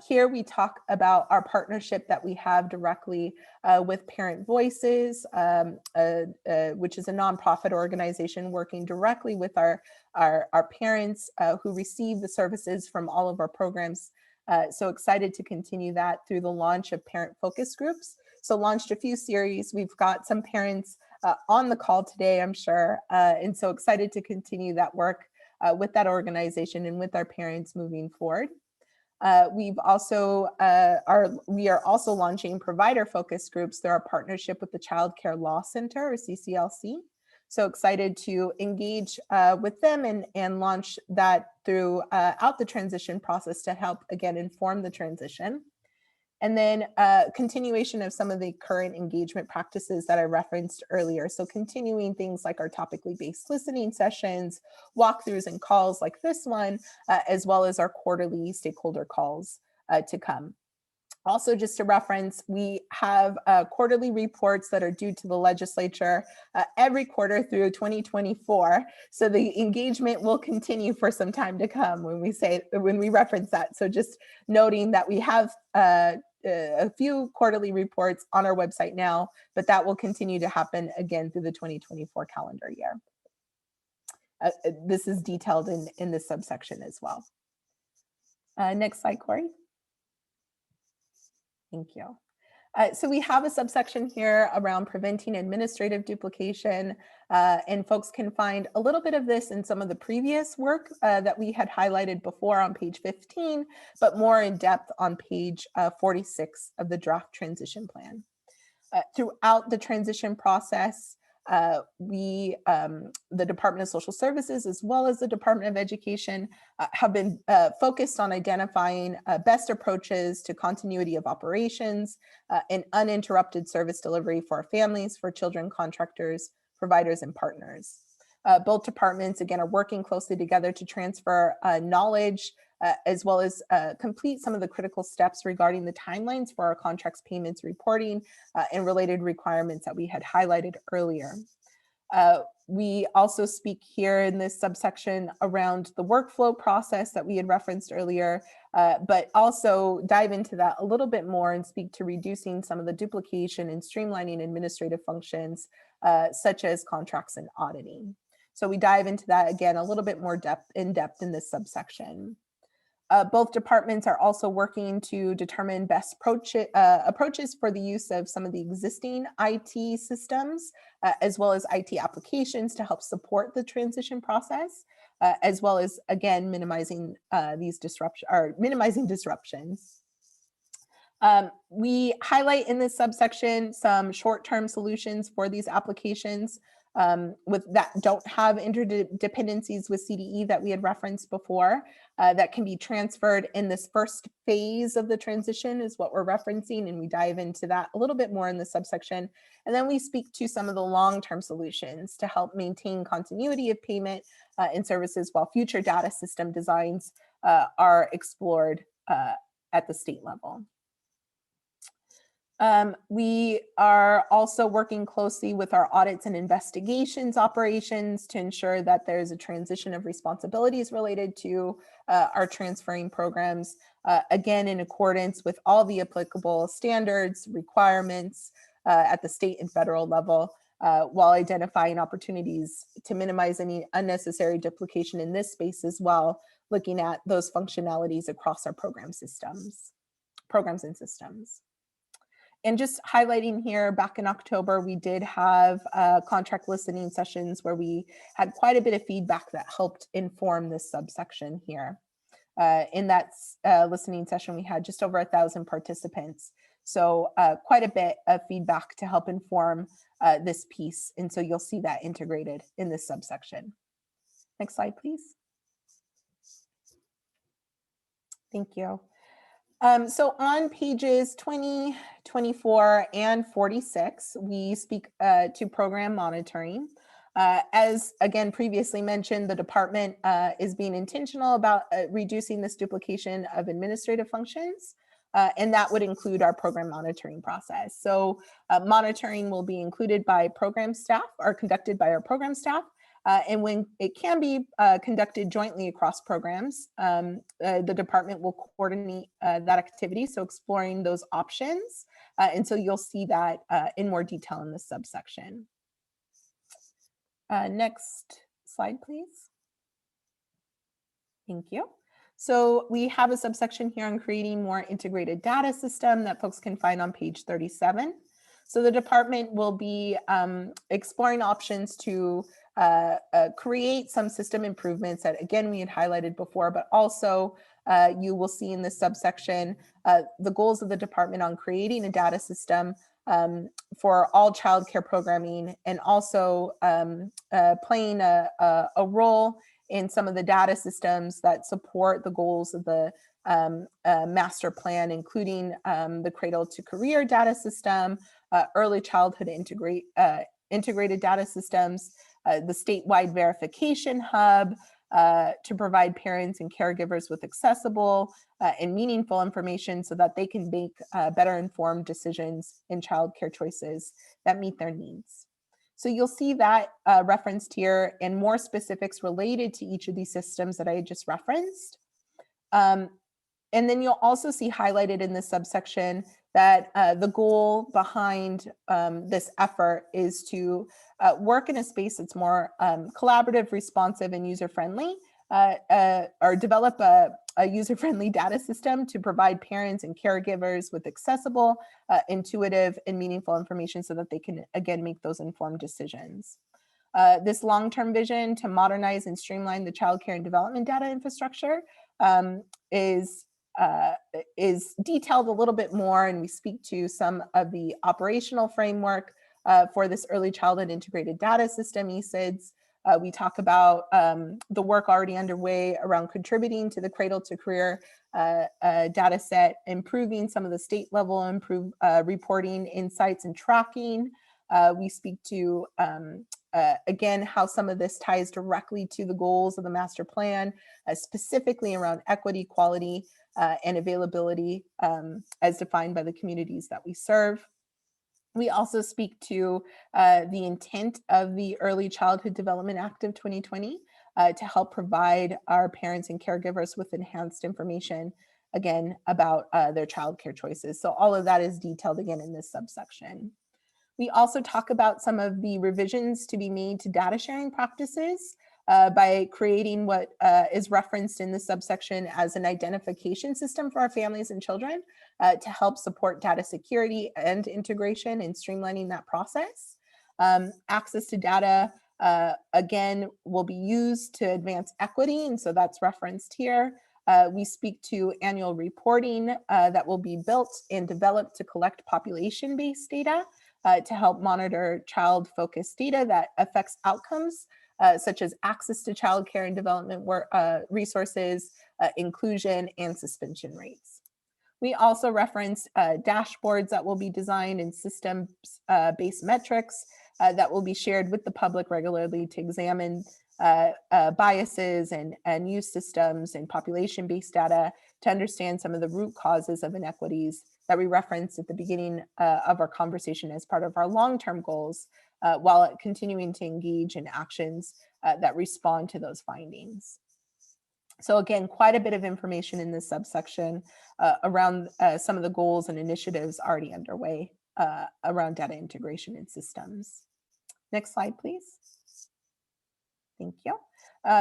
Here we talk about our partnership that we have directly with Parent Voices, which is a nonprofit organization working directly with our parents who receive the services from all of our programs. So excited to continue that through the launch of parent focus groups. So launched a few series. We've got some parents on the call today, I'm sure, and so excited to continue that work with that organization and with our parents moving forward. We are also launching provider focus groups through our partnership with the Child Care Law Center, or CCLC. So excited to engage with them and launch that throughout the transition process to help, again, inform the transition. And then continuation of some of the current engagement practices that I referenced earlier. So continuing things like our topically based listening sessions, walkthroughs and calls like this one, as well as our quarterly stakeholder calls to come. Also, just to reference, we have quarterly reports that are due to the legislature every quarter through 2024. So the engagement will continue for some time to come when we reference that. So just noting that we have a few quarterly reports on our website now, but that will continue to happen again through the 2024 calendar year. This is detailed in this subsection as well. Next slide, Corey. Thank you. So we have a subsection here around preventing administrative duplication, and folks can find a little bit of this in some of the previous work that we had highlighted before on page 15, but more in depth on page 46 of the draft transition plan. Throughout the transition process, the Department of Social Services, as well as the Department of Education, have been focused on identifying best approaches to continuity of operations and uninterrupted service delivery for our families, for children, contractors, providers, and partners. Both departments, again, are working closely together to transfer knowledge, as well as complete some of the critical steps regarding the timelines for our contracts, payments, reporting, and related requirements that we had highlighted earlier. We also speak here in this subsection around the workflow process that we had referenced earlier, but also dive into that a little bit more and speak to reducing some of the duplication and streamlining administrative functions, such as contracts and auditing. So we dive into that again a little bit more in depth in this subsection. Both departments are also working to determine best approaches for the use of some of the existing IT systems, as well as IT applications to help support the transition process, as well as, again, minimizing disruptions. We highlight in this subsection some short-term solutions for these applications that don't have interdependencies with CDE that we had referenced before, that can be transferred in this first phase of the transition is what we're referencing, and we dive into that a little bit more in the subsection. And then we speak to some of the long-term solutions to help maintain continuity of payment and services while future data system designs are explored at the state level. We are also working closely with our audits and investigations operations to ensure that there's a transition of responsibilities related to are transferring programs, again, in accordance with all the applicable standards, requirements at the state and federal level, while identifying opportunities to minimize any unnecessary duplication in this space as well, looking at those functionalities across our programs and systems. And just highlighting here, back in October, we did have contract listening sessions where we had quite a bit of feedback that helped inform this subsection here. In that listening session, we had just over 1,000 participants. So quite a bit of feedback to help inform this piece. And so you'll see that integrated in this subsection. Next slide, please. Thank you. So on pages 20, 24, and 46, we speak to program monitoring. As again previously mentioned, the department is being intentional about reducing this duplication of administrative functions, and that would include our program monitoring process. So monitoring will be included by program staff or conducted by our program staff. And when it can be conducted jointly across programs, the department will coordinate that activity, so exploring those options. And so you'll see that in more detail in this subsection. Next slide, please. Thank you. So we have a subsection here on creating more integrated data system that folks can find on page 37. So the department will be exploring options to create some system improvements that, again, we had highlighted before, but also you will see in this subsection the goals of the department on creating a data system for all childcare programming, and also playing a role in some of the data systems that support the goals of the master plan, including the Cradle to Career data system, early childhood integrated data systems, the statewide verification hub to provide parents and caregivers with accessible and meaningful information so that they can make better informed decisions in childcare choices that meet their needs. So you'll see that referenced here, and more specifics related to each of these systems that I just referenced. And then you'll also see highlighted in this subsection that the goal behind this effort is to work in a space that's more collaborative, responsive, and user-friendly, or develop a user-friendly data system to provide parents and caregivers with accessible, intuitive, and meaningful information so that they can, again, make those informed decisions. This long-term vision to modernize and streamline the childcare and development data infrastructure is detailed a little bit more, and we speak to some of the operational framework for this early childhood integrated data system, ECIDS. We talk about the work already underway around contributing to the Cradle to Career data set, improving some of the state level reporting, insights, and tracking. We speak to, again, how some of this ties directly to the goals of the master plan, specifically around equity, quality, and availability as defined by the communities that we serve. We also speak to the intent of the Early Childhood Development Act of 2020 to help provide our parents and caregivers with enhanced information, again, about their childcare choices. So all of that is detailed again in this subsection. We also talk about some of the revisions to be made to data sharing practices by creating what is referenced in this subsection as an identification system for our families and children to help support data security and integration and streamlining that process. Access to data, again, will be used to advance equity, and so that's referenced here. We speak to annual reporting that will be built and developed to collect population-based data to help monitor child-focused data that affects outcomes, such as access to childcare and development resources, inclusion, and suspension rates. We also reference dashboards that will be designed and systems-based metrics that will be shared with the public regularly to examine biases and use systems and population-based data to understand some of the root causes of inequities that we referenced at the beginning of our conversation as part of our long-term goals, while continuing to engage in actions that respond to those findings. So again, quite a bit of information in this subsection around some of the goals and initiatives already underway around data integration in systems. Next slide, please. Thank you.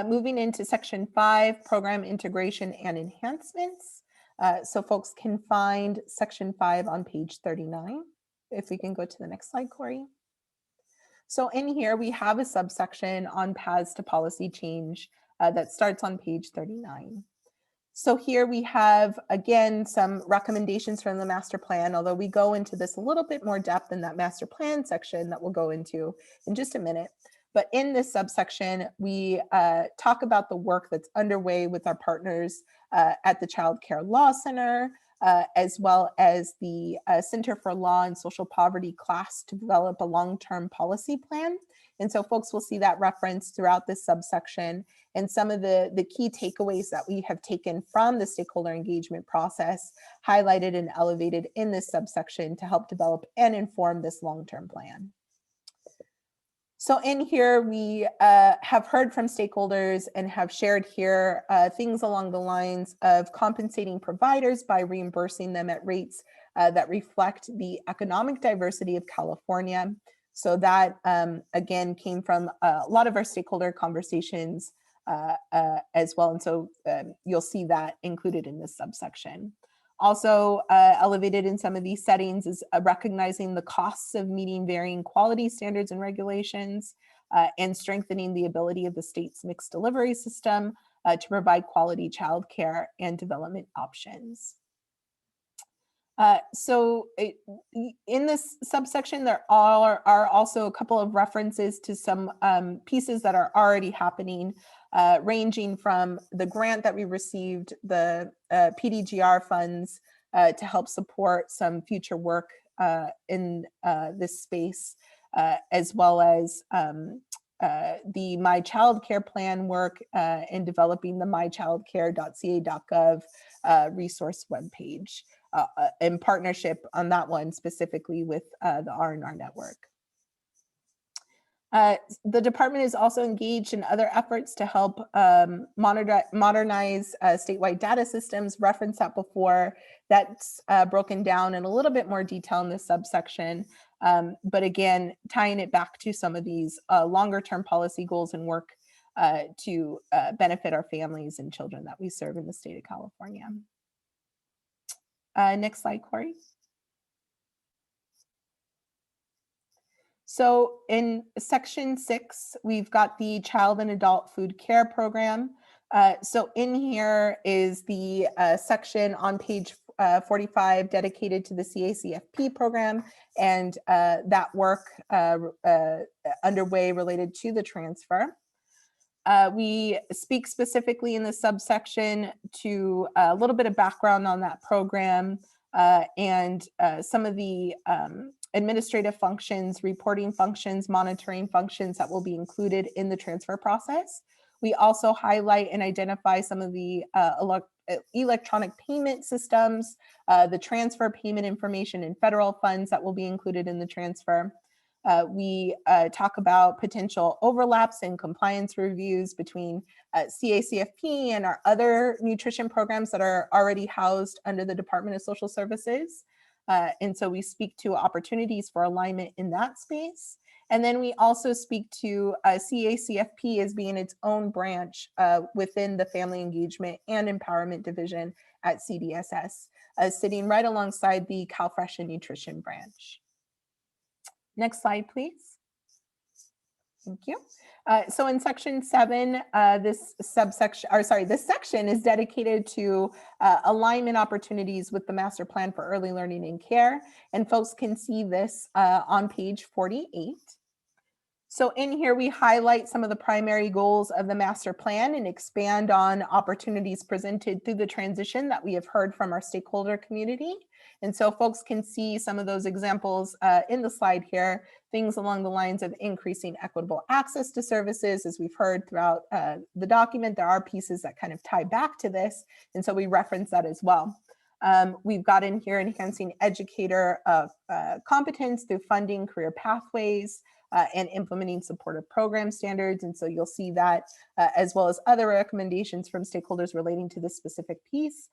Moving into section 5, program integration and enhancements. So folks can find section 5 on page 39. If we can go to the next slide, Corey. So in here, we have a subsection on paths to policy change that starts on page 39. So here we have, again, some recommendations from the master plan, although we go into this a little bit more depth in that master plan section that we'll go into in just a minute. But in this subsection, we talk about the work that's underway with our partners at the Child Care Law Center, as well as the Center for Law and Social Poverty class to develop a long-term policy plan. And so folks will see that reference throughout this subsection, and some of the key takeaways that we have taken from the stakeholder engagement process highlighted and elevated in this subsection to help develop and inform this long-term plan. So in here, we have heard from stakeholders and have shared here things along the lines of compensating providers by reimbursing them at rates that reflect the economic diversity of California. So that, again, came from a lot of our stakeholder conversations as well. And so you'll see that included in this subsection. Also elevated in some of these settings is recognizing the costs of meeting varying quality standards and regulations and strengthening the ability of the state's mixed delivery system to provide quality childcare and development options. In this subsection, there are also a couple of references to some pieces that are already happening, ranging from the grant that we received, the PDGR funds to help support some future work in this space, as well as the My Child Care Plan work in developing the mychildcare.ca.gov resource webpage. In partnership on that one specifically with the R&R network. The department is also engaged in other efforts to help modernize statewide data systems. Referenced that before. That's broken down in a little bit more detail in this subsection. But again, tying it back to some of these longer term policy goals and work to benefit our families and children that we serve in the state of California. Next slide, Corey. So in section 6, we've got the Child and Adult Food Care Program. So in here is the section on page 45 dedicated to the CACFP program and that work underway related to the transfer. We speak specifically in the subsection to a little bit of background on that program and some of the administrative functions, reporting functions, monitoring functions that will be included in the transfer process. We also highlight and identify some of the electronic payment systems, the transfer payment information and federal funds that will be included in the transfer. We talk about potential overlaps and compliance reviews between CACFP and our other nutrition programs that are already housed under the Department of Social Services. And so we speak to opportunities for alignment in that space. And then we also speak to CACFP as being its own branch within the Family Engagement and Empowerment Division at CDSS, sitting right alongside the CalFresh and Nutrition branch. Next slide, please. Thank you. So in section 7, this section is dedicated to alignment opportunities with the master plan for early learning and care. And folks can see this on page 48. So in here, we highlight some of the primary goals of the master plan and expand on opportunities presented through the transition that we have heard from our stakeholder community. And so folks can see some of those examples in the slide here, things along the lines of increasing equitable access to services. As we've heard throughout the document, there are pieces that kind of tie back to this. And so we reference that as well. We've got in here enhancing educator competence through funding career pathways and implementing supportive program standards. And so you'll see that as well as other recommendations from stakeholders relating to this specific piece.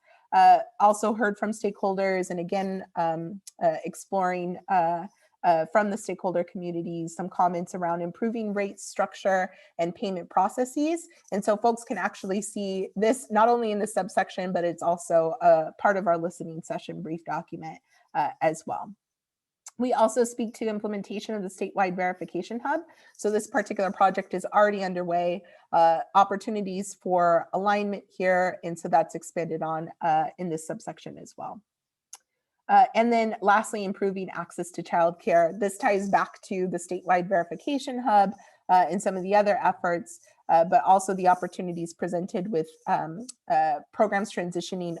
Also heard from stakeholders, and again, exploring from the stakeholder communities, some comments around improving rate structure and payment processes. And so folks can actually see this not only in the subsection, but it's also a part of our listening session brief document as well. We also speak to implementation of the statewide verification hub. So this particular project is already underway, opportunities for alignment here. And so that's expanded on in this subsection as well. And then lastly, improving access to childcare. This ties back to the statewide verification hub and some of the other efforts, but also the opportunities presented with programs transitioning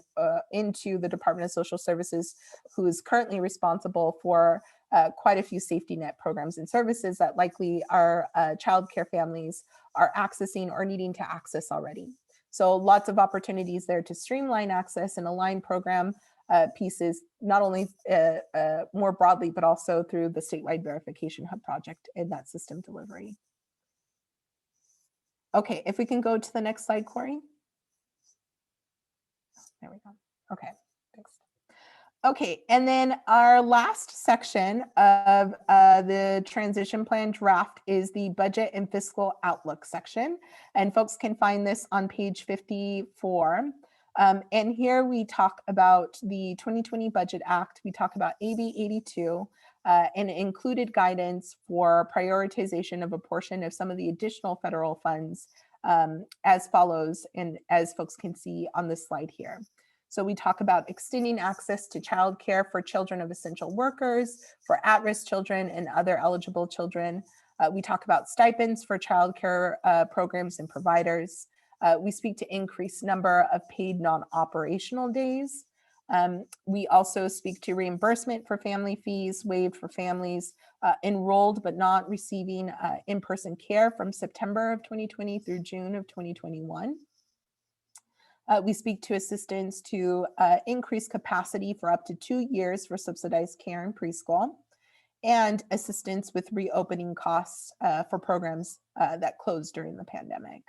into the Department of Social Services, who is currently responsible for quite a few safety net programs and services that likely our childcare families are accessing or needing to access already. So lots of opportunities there to streamline access and align program pieces, not only more broadly, but also through the statewide verification hub project and that system delivery. Okay, if we can go to the next slide, Corey. There we go. Okay, thanks. Okay, and then our last section of the transition plan draft is the budget and fiscal outlook section. And folks can find this on page 54. And here we talk about the 2020 Budget Act. We talk about AB 82 and included guidance for prioritization of a portion of some of the additional federal funds as follows, and as folks can see on this slide here. So we talk about extending access to childcare for children of essential workers, for at-risk children and other eligible children. We talk about stipends for childcare programs and providers. We speak to increased number of paid non-operational days. We also speak to reimbursement for family fees waived for families enrolled but not receiving in-person care from September of 2020 through June of 2021. We speak to assistance to increase capacity for up to 2 years for subsidized care in preschool, and assistance with reopening costs for programs that closed during the pandemic.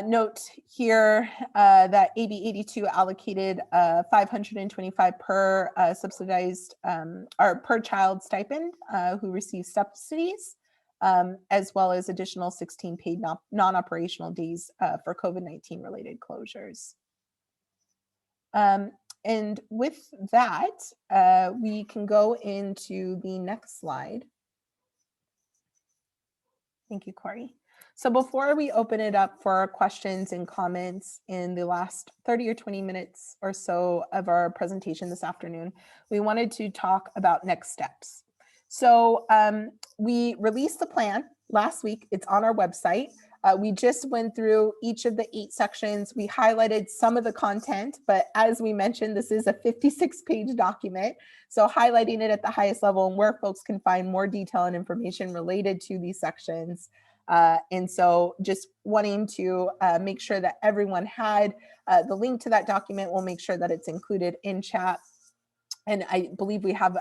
Note here that AB 82 allocated $525 per subsidized or per child stipend who receives subsidies, as well as additional 16 paid non-operational days for COVID-19 related closures. And with that, we can go into the next slide. Thank you, Corey. So before we open it up for questions and comments in the last 30 or 20 minutes or so of our presentation this afternoon, we wanted to talk about next steps. So we released the plan last week. It's on our website. We just went through each of the 8 sections. We highlighted some of the content, but as we mentioned, this is a 56-page document. So highlighting it at the highest level and where folks can find more detail and information related to these sections. And so just wanting to make sure that everyone had the link to that document. We'll make sure that it's included in chat. And I believe we have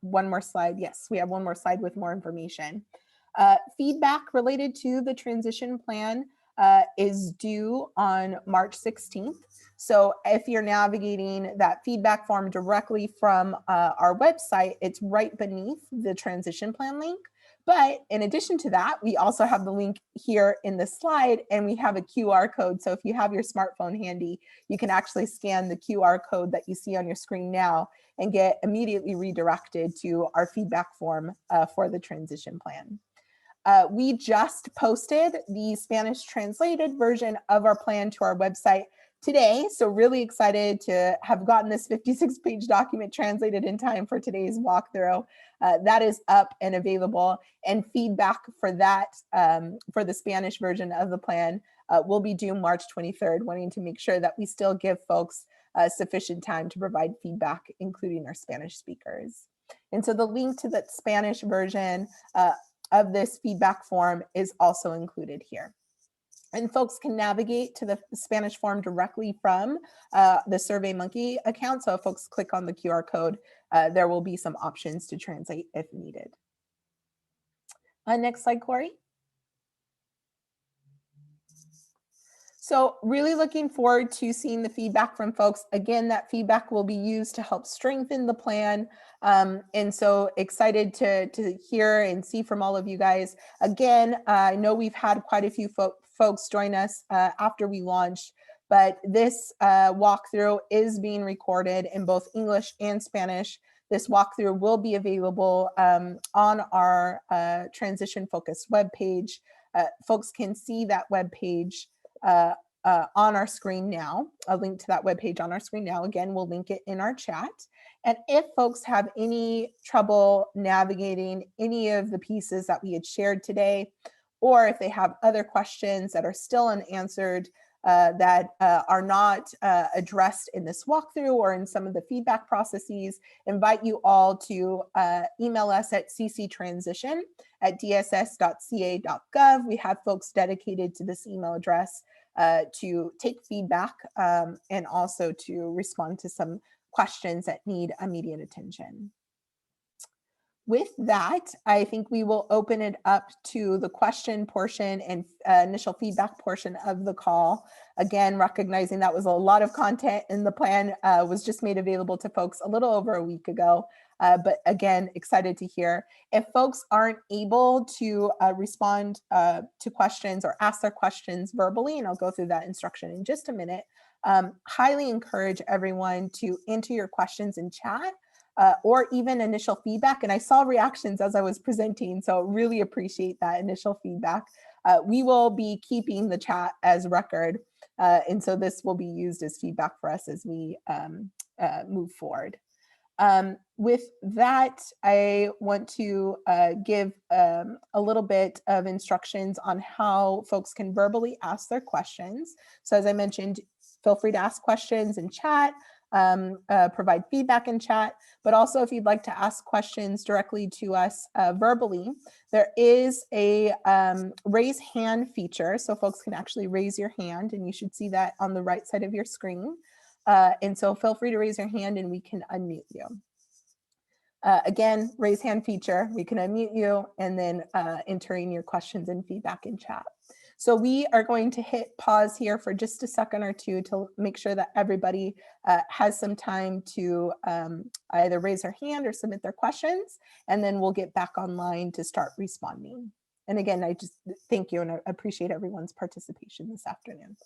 one more slide. Yes, we have one more slide with more information. Feedback related to the transition plan is due on March 16th. So if you're navigating that feedback form directly from our website, it's right beneath the transition plan link. But in addition to that, we also have the link here in the slide, and we have a QR code. So if you have your smartphone handy, you can actually scan the QR code that you see on your screen now and get immediately redirected to our feedback form for the transition plan. We just posted the Spanish translated version of our plan to our website today. So really excited to have gotten this 56-page document translated in time for today's walkthrough. That is up and available, and feedback for that, for the Spanish version of the plan will be due March 23rd, wanting to make sure that we still give folks sufficient time to provide feedback, including our Spanish speakers. And so the link to the Spanish version of this feedback form is also included here. And folks can navigate to the Spanish form directly from the SurveyMonkey account. So if folks click on the QR code, there will be some options to translate if needed. Next slide, Corey. So really looking forward to seeing the feedback from folks. Again, that feedback will be used to help strengthen the plan. And so excited to hear and see from all of you guys. Again, I know we've had quite a few folks join us after we launched, but this walkthrough is being recorded in both English and Spanish. This walkthrough will be available on our transition focused webpage. Folks can see that webpage on our screen now, a link to that webpage on our screen now. Again, we'll link it in our chat. And if folks have any trouble navigating any of the pieces that we had shared today, or if they have other questions that are still unanswered, that are not addressed in this walkthrough or in some of the feedback processes, invite you all to email us at cctransition@dss.ca.gov. We have folks dedicated to this email address to take feedback and also to respond to some questions that need immediate attention. With that, I think we will open it up to the question portion and initial feedback portion of the call. Again, recognizing that was a lot of content, and the plan was just made available to folks a little over a week ago. But again, excited to hear. If folks aren't able to respond to questions or ask their questions verbally, and I'll go through that instruction in just a minute, highly encourage everyone to enter your questions in chat. Or even initial feedback. And I saw reactions as I was presenting, so really appreciate that initial feedback. We will be keeping the chat as record, and so this will be used as feedback for us as we move forward. With that, I want to give a little bit of instructions on how folks can verbally ask their questions. So as I mentioned, feel free to ask questions in chat. Provide feedback in chat, but also if you'd like to ask questions directly to us verbally, there is a raise hand feature, so folks can actually raise your hand, and you should see that on the right side of your screen. And so feel free to raise your hand and we can unmute you. Again, raise hand feature, we can unmute you and then entering your questions and feedback in chat. So we are going to hit pause here for just a second or two to make sure that everybody has some time to either raise their hand or submit their questions, and then we'll get back online to start responding. And again, I just thank you and I appreciate everyone's participation this afternoon.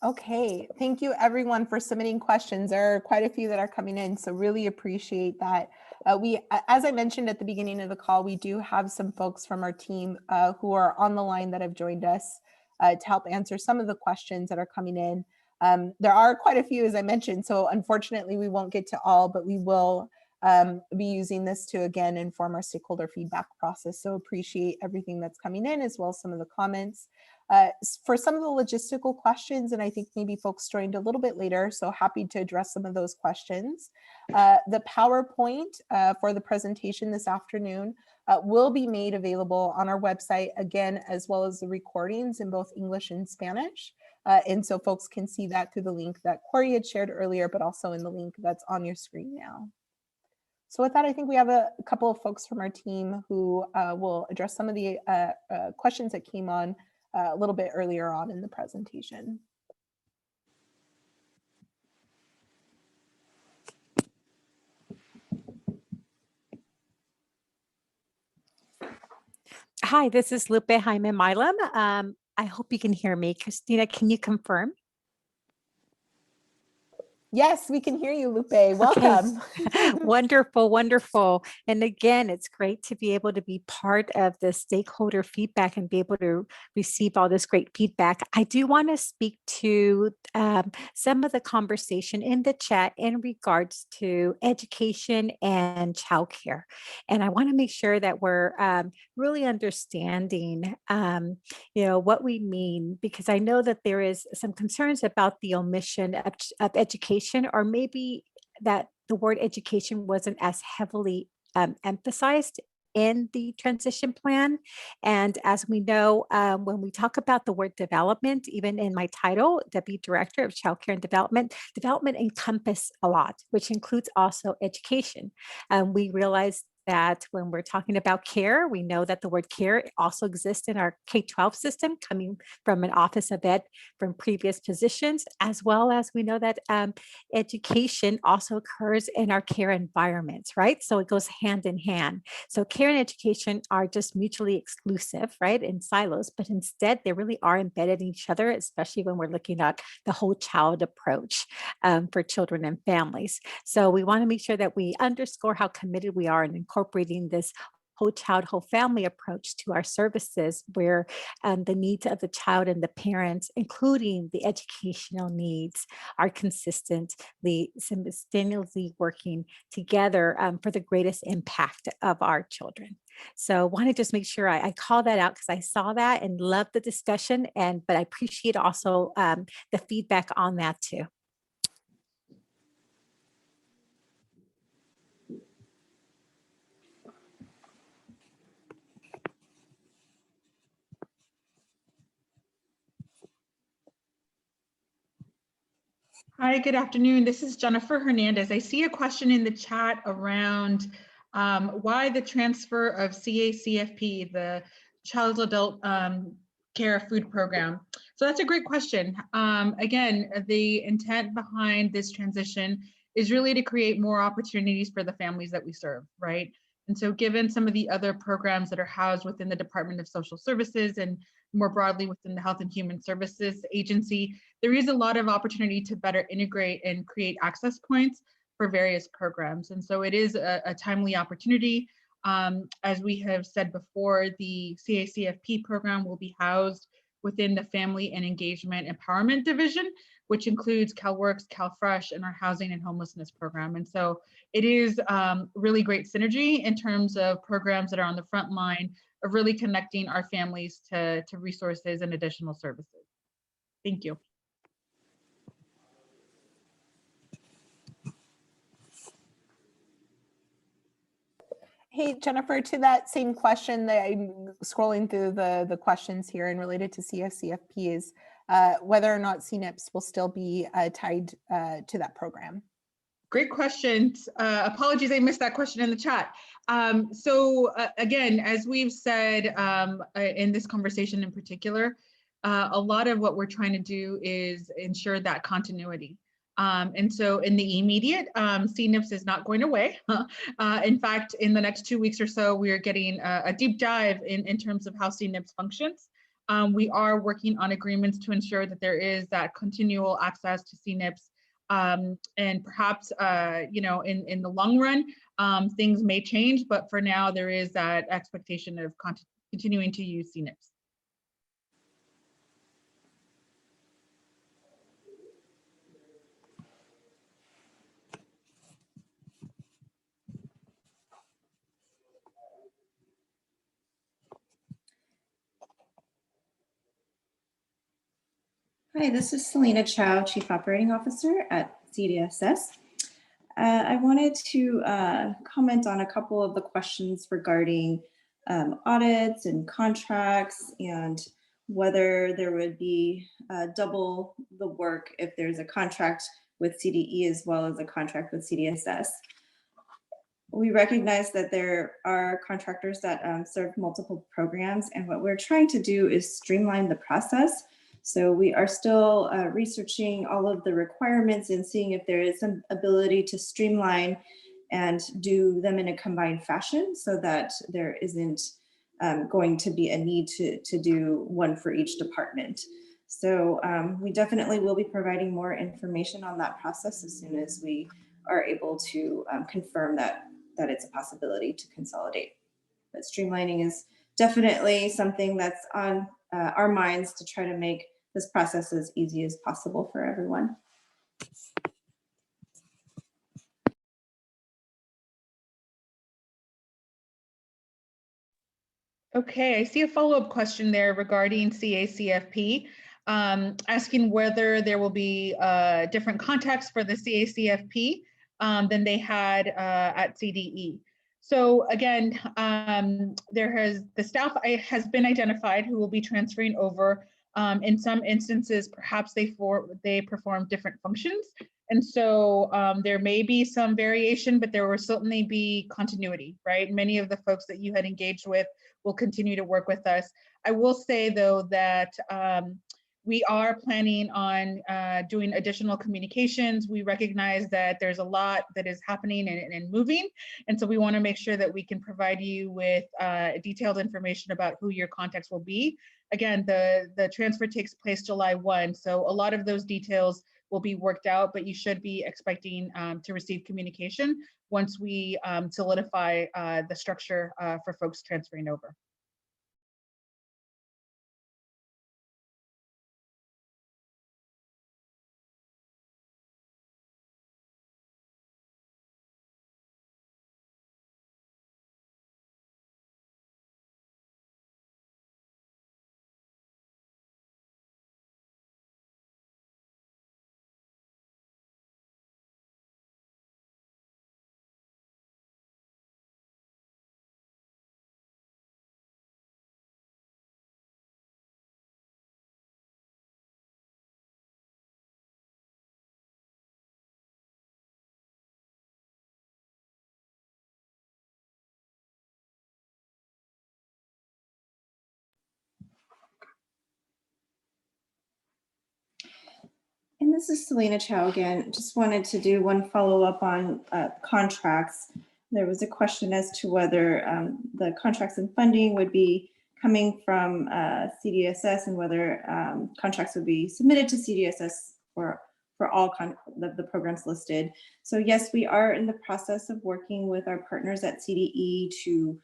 Okay, thank you everyone for submitting questions. There are quite a few that are coming in, so really appreciate that. As I mentioned at the beginning of the call, we do have some folks from our team who are on the line that have joined us to help answer some of the questions that are coming in. There are quite a few, as I mentioned, so unfortunately we won't get to all, but we will be using this to again inform our stakeholder feedback process. So appreciate everything that's coming in, as well as some of the comments. For some of the logistical questions, and I think maybe folks joined a little bit later, so happy to address some of those questions. The PowerPoint for the presentation this afternoon will be made available on our website again, as well as the recordings in both English and Spanish. And so folks can see that through the link that Corey had shared earlier, but also in the link that's on your screen now. So with that, I think we have a couple of folks from our team who will address some of the questions that came on a little bit earlier on in the presentation. Hi, this is Lupe Jaime Milam. I hope you can hear me. Christina, can you confirm? Yes, we can hear you, Lupe. Welcome. Okay. Wonderful, wonderful. And again, it's great to be able to be part of the stakeholder feedback and be able to receive all this great feedback. I do want to speak to some of the conversation in the chat in regards to education and childcare. And I want to make sure that we're really understanding what we mean, because I know that there is some concerns about the omission of education, or maybe that the word education wasn't as heavily emphasized in the transition plan. And as we know, when we talk about the word development, even in my title, Deputy Director of Child Care and Development encompasses a lot, which includes also education. We realize that when we're talking about care, we know that the word care also exists in our K-12 system, coming from an Office of Ed from previous positions, as well as we know that education also occurs in our care environments, right? So it goes hand in hand. So care and education are just mutually exclusive, right, in silos, but instead they really are embedded in each other, especially when we're looking at the whole child approach for children and families. So we want to make sure that we underscore how committed we are in incorporating this whole child, whole family approach to our services, where the needs of the child and the parents, including the educational needs, are consistently, simultaneously working together for the greatest impact of our children. So want to just make sure I call that out, because I saw that and love the discussion, but I appreciate also the feedback on that too. Hi, good afternoon. This is Jennifer Hernandez. I see a question in the chat around why the transfer of CACFP, the Child Adult Care Food Program. So that's a great question. Again, the intent behind this transition is really to create more opportunities for the families that we serve, right? And so given some of the other programs that are housed within the Department of Social Services and more broadly within the Health and Human Services Agency, there is a lot of opportunity to better integrate and create access points for various programs. And so it is a timely opportunity. As we have said before, the CACFP program will be housed within the Family and Engagement Empowerment Division, which includes CalWORKS, CalFresh, and our Housing and Homelessness program. And so it is really great synergy in terms of programs that are on the front line of really connecting our families to resources and additional services. Thank you. Hey, Jennifer, to that same question, that I'm scrolling through the questions here and related to CACFP is whether or not CNIPS will still be tied to that program. Great question. Apologies, I missed that question in the chat. Again, as we've said in this conversation in particular, a lot of what we're trying to do is ensure that continuity. And so in the immediate, CNIPS is not going away. In fact, in the next 2 weeks or so, we are getting a deep dive in terms of how CNIPS functions. We are working on agreements to ensure that there is that continual access to CNIPS. And perhaps, you know, in the long run, things may change, but for now, there is that expectation of continuing to use CNIPS. Hi, this is Selena Chow, Chief Operating Officer at CDSS. I wanted to comment on a couple of the questions regarding audits and contracts and whether there would be double the work if there's a contract with CDE as well as a contract with CDSS. We recognize that there are contractors that serve multiple programs, and what we're trying to do is streamline the process. So we are still researching all of the requirements and seeing if there is some ability to streamline and do them in a combined fashion so that there isn't going to be a need to do one for each department. So we definitely will be providing more information on that process as soon as we are able to confirm that it's a possibility to consolidate. But streamlining is definitely something that's on our minds to try to make this process as easy as possible for everyone. Okay, I see a follow-up question there regarding CACFP, asking whether there will be different contacts for the CACFP than they had at CDE. So again, the staff has been identified who will be transferring over. In some instances, perhaps they perform different functions. And so there may be some variation, but there will certainly be continuity, right? Many of the folks that you had engaged with will continue to work with us. I will say though that we are planning on doing additional communications. We recognize that there's a lot that is happening and moving. And so we want to make sure that we can provide you with detailed information about who your contacts will be. Again, the transfer takes place July 1. So a lot of those details will be worked out, but you should be expecting to receive communication once we solidify the structure for folks transferring over. And this is Selena Chow again. Just wanted to do one follow-up on contracts. There was a question as to whether the contracts and funding would be coming from CDSS and whether contracts would be submitted to CDSS for all the programs listed. So yes, we are in the process of working with our partners at CDE to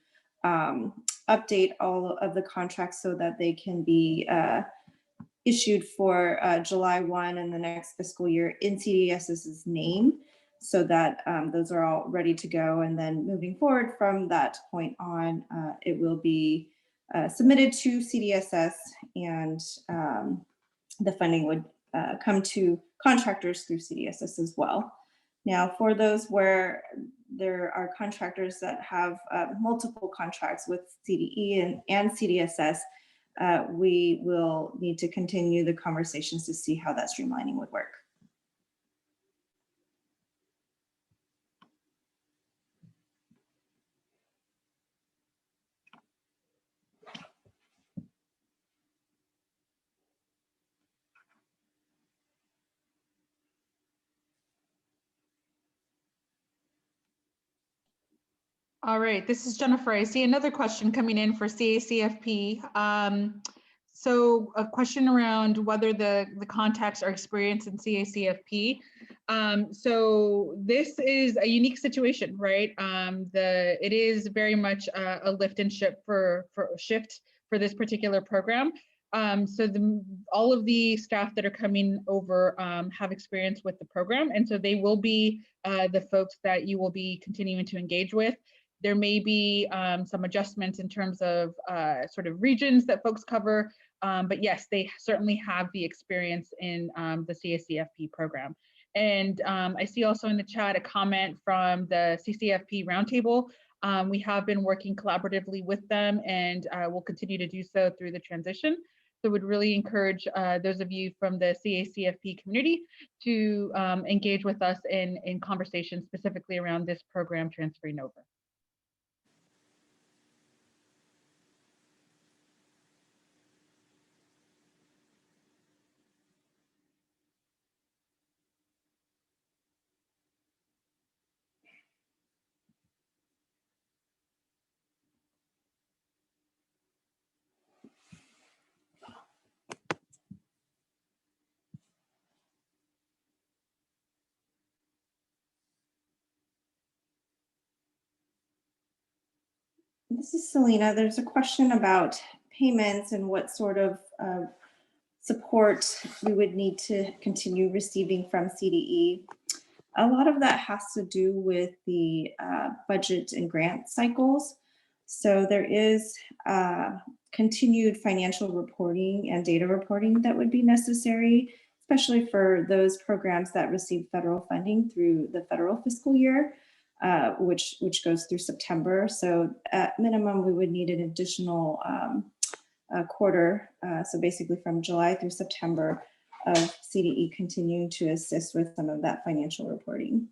update all of the contracts so that they can be issued for July 1 and the next fiscal year in CDSS's name, so that those are all ready to go. And then moving forward from that point on, it will be submitted to CDSS, and the funding would come to contractors through CDSS as well. Now, for those where there are contractors that have multiple contracts with CDE and CDSS, we will need to continue the conversations to see how that streamlining would work. All right, this is Jennifer. I see another question coming in for CACFP. So a question around whether the contacts are experienced in CACFP. So this is a unique situation, right? It is very much a lift and shift for this particular program. So all of the staff that are coming over have experience with the program, and so they will be the folks that you will be continuing to engage with. There may be some adjustments in terms of sort of regions that folks cover, but yes, they certainly have the experience in the CACFP program. And I see also in the chat a comment from the CCFP Roundtable. We have been working collaboratively with them, and we'll continue to do so through the transition. So would really encourage those of you from the CACFP community to engage with us in conversations specifically around this program transferring over. This is Selena. There's a question about payments and what sort of support we would need to continue receiving from CDE. A lot of that has to do with the budget and grant cycles. So there is continued financial reporting and data reporting that would be necessary, especially for those programs that receive federal funding through the federal fiscal year. Which goes through September. So at minimum, we would need an additional quarter. So basically from July through September of CDE continuing to assist with some of that financial reporting.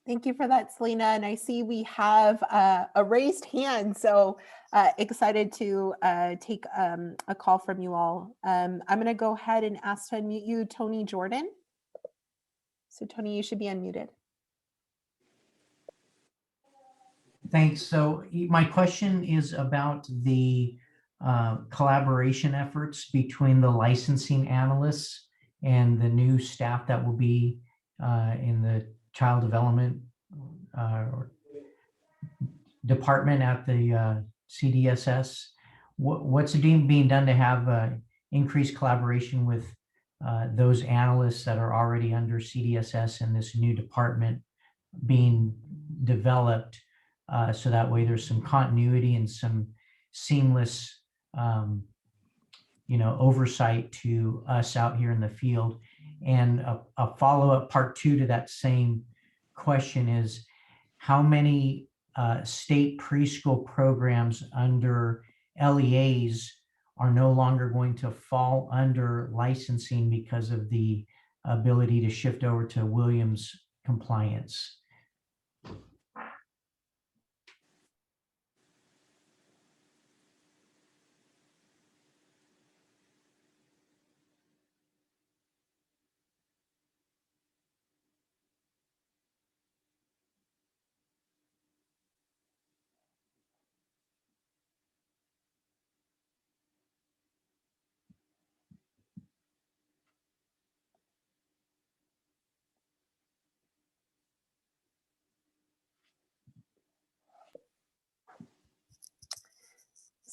Thank you for that, Selena. And I see we have a raised hand, so excited to take a call from you all. I'm going to go ahead and ask to unmute you, Tony Jordan. So Tony, you should be unmuted. Thanks. So my question is about the collaboration efforts between the licensing analysts and the new staff that will be in the child development department at the CDSS. What's being done to have increased collaboration with those analysts that are already under CDSS and this new department being developed, so that way there's some continuity and some seamless oversight to us out here in the field. And a follow-up part 2 to that same question is, how many state preschool programs under LEAs are no longer going to fall under licensing because of the ability to shift over to Williams compliance?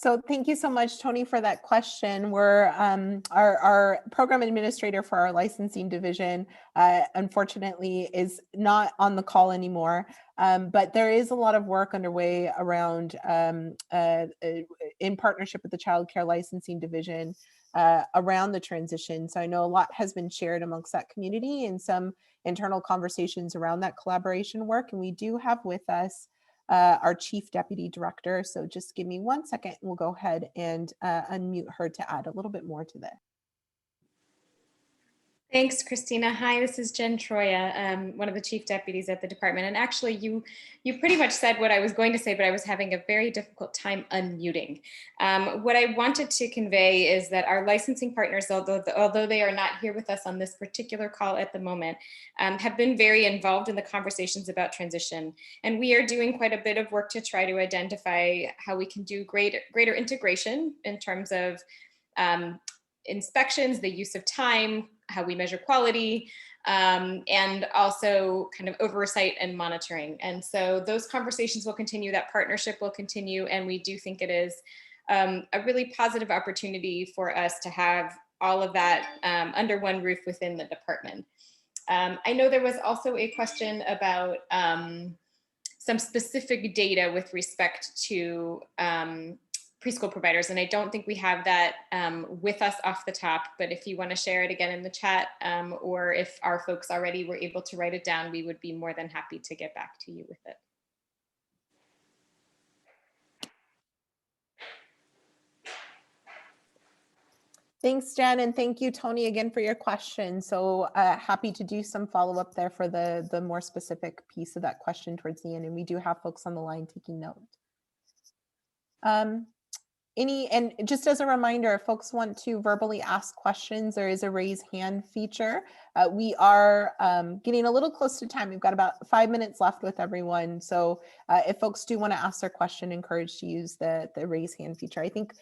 So thank you so much, Tony, for that question. We're our program administrator for our licensing division, unfortunately, is not on the call anymore. But there is a lot of work underway around, in partnership with the Child Care Licensing Division, around the transition. So I know a lot has been shared amongst that community and some internal conversations around that collaboration work. And we do have with us our Chief Deputy Director. So just give me 1 second and we'll go ahead and unmute her to add a little bit more to this. Thanks, Christina. Hi, this is Jen Troya, one of the chief deputies at the department. And actually, you pretty much said what I was going to say, but I was having a very difficult time unmuting. What I wanted to convey is that our licensing partners, although they are not here with us on this particular call at the moment, have been very involved in the conversations about transition. And we are doing quite a bit of work to try to identify how we can do greater integration in terms of inspections, the use of time, how we measure quality, and also kind of oversight and monitoring. And so those conversations will continue, that partnership will continue, and we do think it is a really positive opportunity for us to have all of that under one roof within the department. I know there was also a question about some specific data with respect to preschool providers, and I don't think we have that with us off the top, but if you want to share it again in the chat, or if our folks already were able to write it down, we would be more than happy to get back to you with it. Thanks, Jen, and thank you, Tony, again for your question. So happy to do some follow-up there for the more specific piece of that question towards the end, and we do have folks on the line taking note. And just as a reminder, if folks want to verbally ask questions, there is a raise hand feature. We are getting a little close to time. We've got about 5 minutes left with everyone. So if folks do want to ask their question, encouraged to use the raise hand feature. I think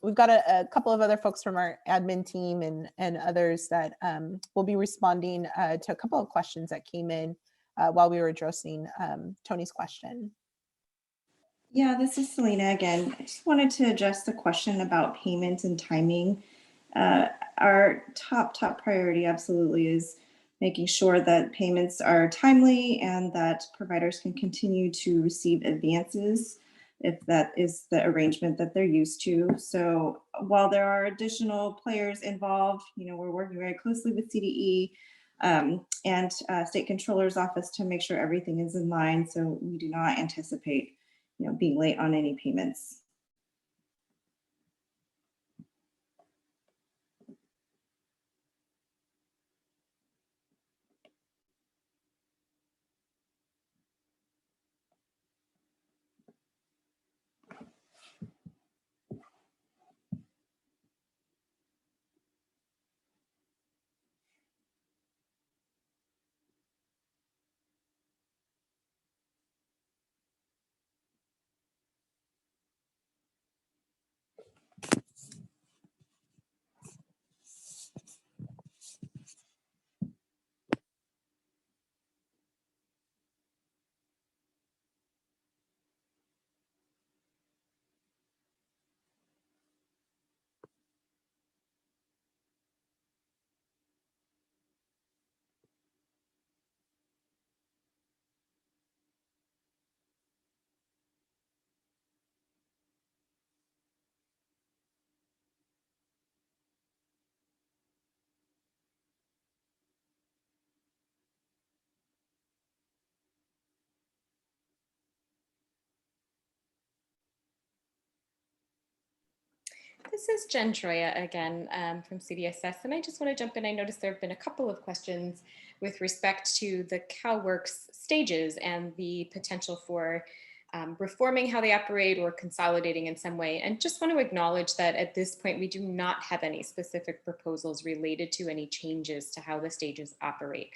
we've got a couple of other folks from our admin team and others that will be responding to a couple of questions that came in while we were addressing Tony's question. Yeah, this is Selena again. I just wanted to address the question about payment and timing. Our top priority absolutely is making sure that payments are timely and that providers can continue to receive advances if that is the arrangement that they're used to. So while there are additional players involved, we're working very closely with CDE and State Controller's Office to make sure everything is in line. So we do not anticipate being late on any payments. This is Jen Troya again from CDSS, and I just want to jump in. I noticed there have been a couple of questions with respect to the CalWorks stages and the potential for reforming how they operate or consolidating in some way. And just want to acknowledge that at this point, we do not have any specific proposals related to any changes to how the stages operate.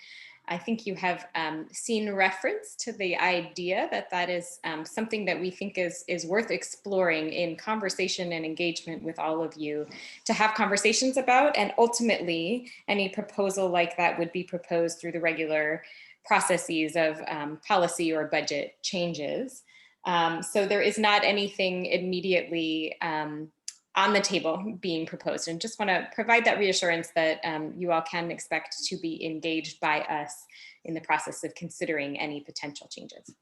I think you have seen reference to the idea that that is something that we think is worth exploring in conversation and engagement with all of you to have conversations about. And ultimately, any proposal like that would be proposed through the regular processes of policy or budget changes. So there is not anything immediately on the table being proposed, and just want to provide that reassurance that you all can expect to be engaged by us in the process of considering any potential changes.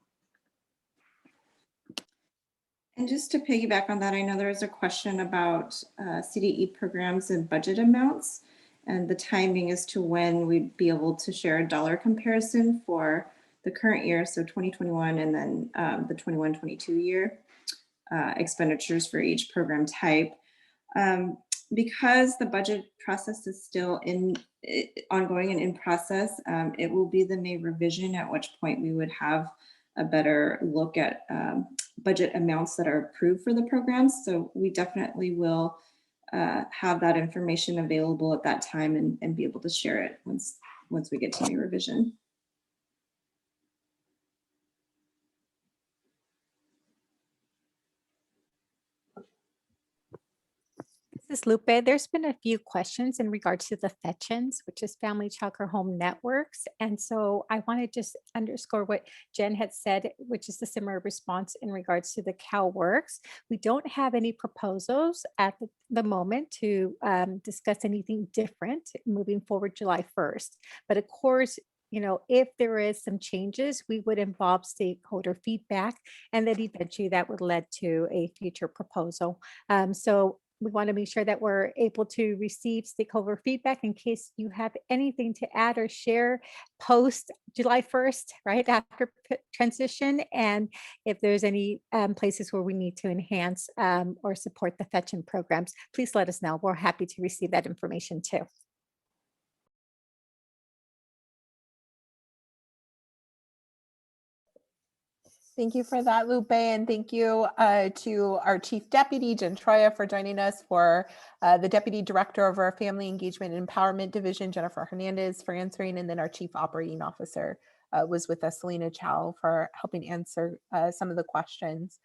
And just to piggyback on that, I know there was a question about CDE programs and budget amounts and the timing as to when we'd be able to share a dollar comparison for the current year, so 2021, and then the 21-22 year expenditures for each program type. Because the budget process is still in ongoing and in process. It will be the May revision, at which point we would have a better look at budget amounts that are approved for the programs. So we definitely will have that information available at that time and be able to share it once we get to May revision. This is Lupe. There's been a few questions in regards to the FETCHNs, which is Family Childcare Home Networks. And so I want to just underscore what Jen had said, which is the similar response in regards to the CalWorks. We don't have any proposals at the moment to discuss anything different moving forward July 1st. But of course, if there is some changes, we would involve stakeholder feedback, and then eventually that would lead to a future proposal. So we want to make sure that we're able to receive stakeholder feedback in case you have anything to add or share post July 1st, right after transition. And if there's any places where we need to enhance or support the FETCHN programs, please let us know. We're happy to receive that information too. Thank you for that, Lupe, and thank you to our Chief Deputy, Jen Troya, for joining us, for the Deputy Director of our Family Engagement and Empowerment Division, Jennifer Hernandez, for answering, and then our Chief Operating Officer was with us, Selena Chow, for helping answer some of the questions.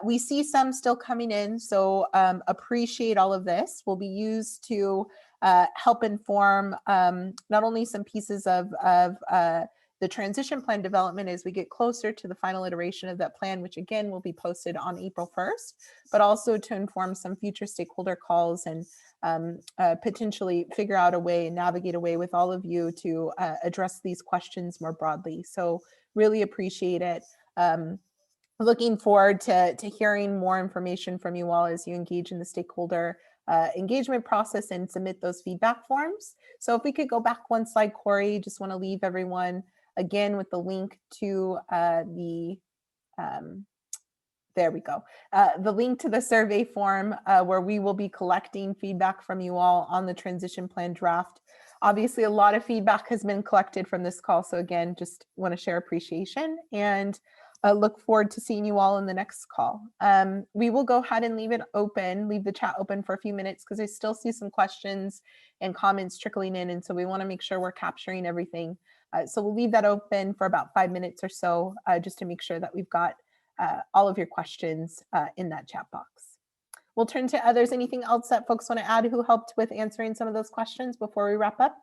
We see some still coming in, so appreciate all of this. Will be used to help inform not only some pieces of the transition plan development as we get closer to the final iteration of that plan, which again will be posted on April 1st, but also to inform some future stakeholder calls and potentially figure out a way and navigate a way with all of you to address these questions more broadly. So really appreciate it. Looking forward to hearing more information from you all as you engage in the stakeholder engagement process and submit those feedback forms. So if we could go back one slide, Corey, just want to leave everyone again with the link to there we go. The link to the survey form where we will be collecting feedback from you all on the transition plan draft. Obviously, a lot of feedback has been collected from this call. So again, just want to share appreciation and look forward to seeing you all in the next call. We will go ahead and leave the chat open for a few minutes because I still see some questions and comments trickling in. And so we want to make sure we're capturing everything. So we'll leave that open for about 5 minutes or so, just to make sure that we've got all of your questions in that chat box. We'll turn to others. Anything else that folks want to add who helped with answering some of those questions before we wrap up?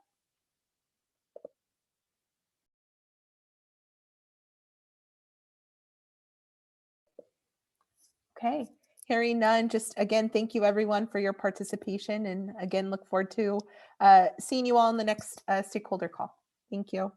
Okay, hearing none, just again, thank you everyone for your participation, and again, look forward to seeing you all in the next stakeholder call. Thank you.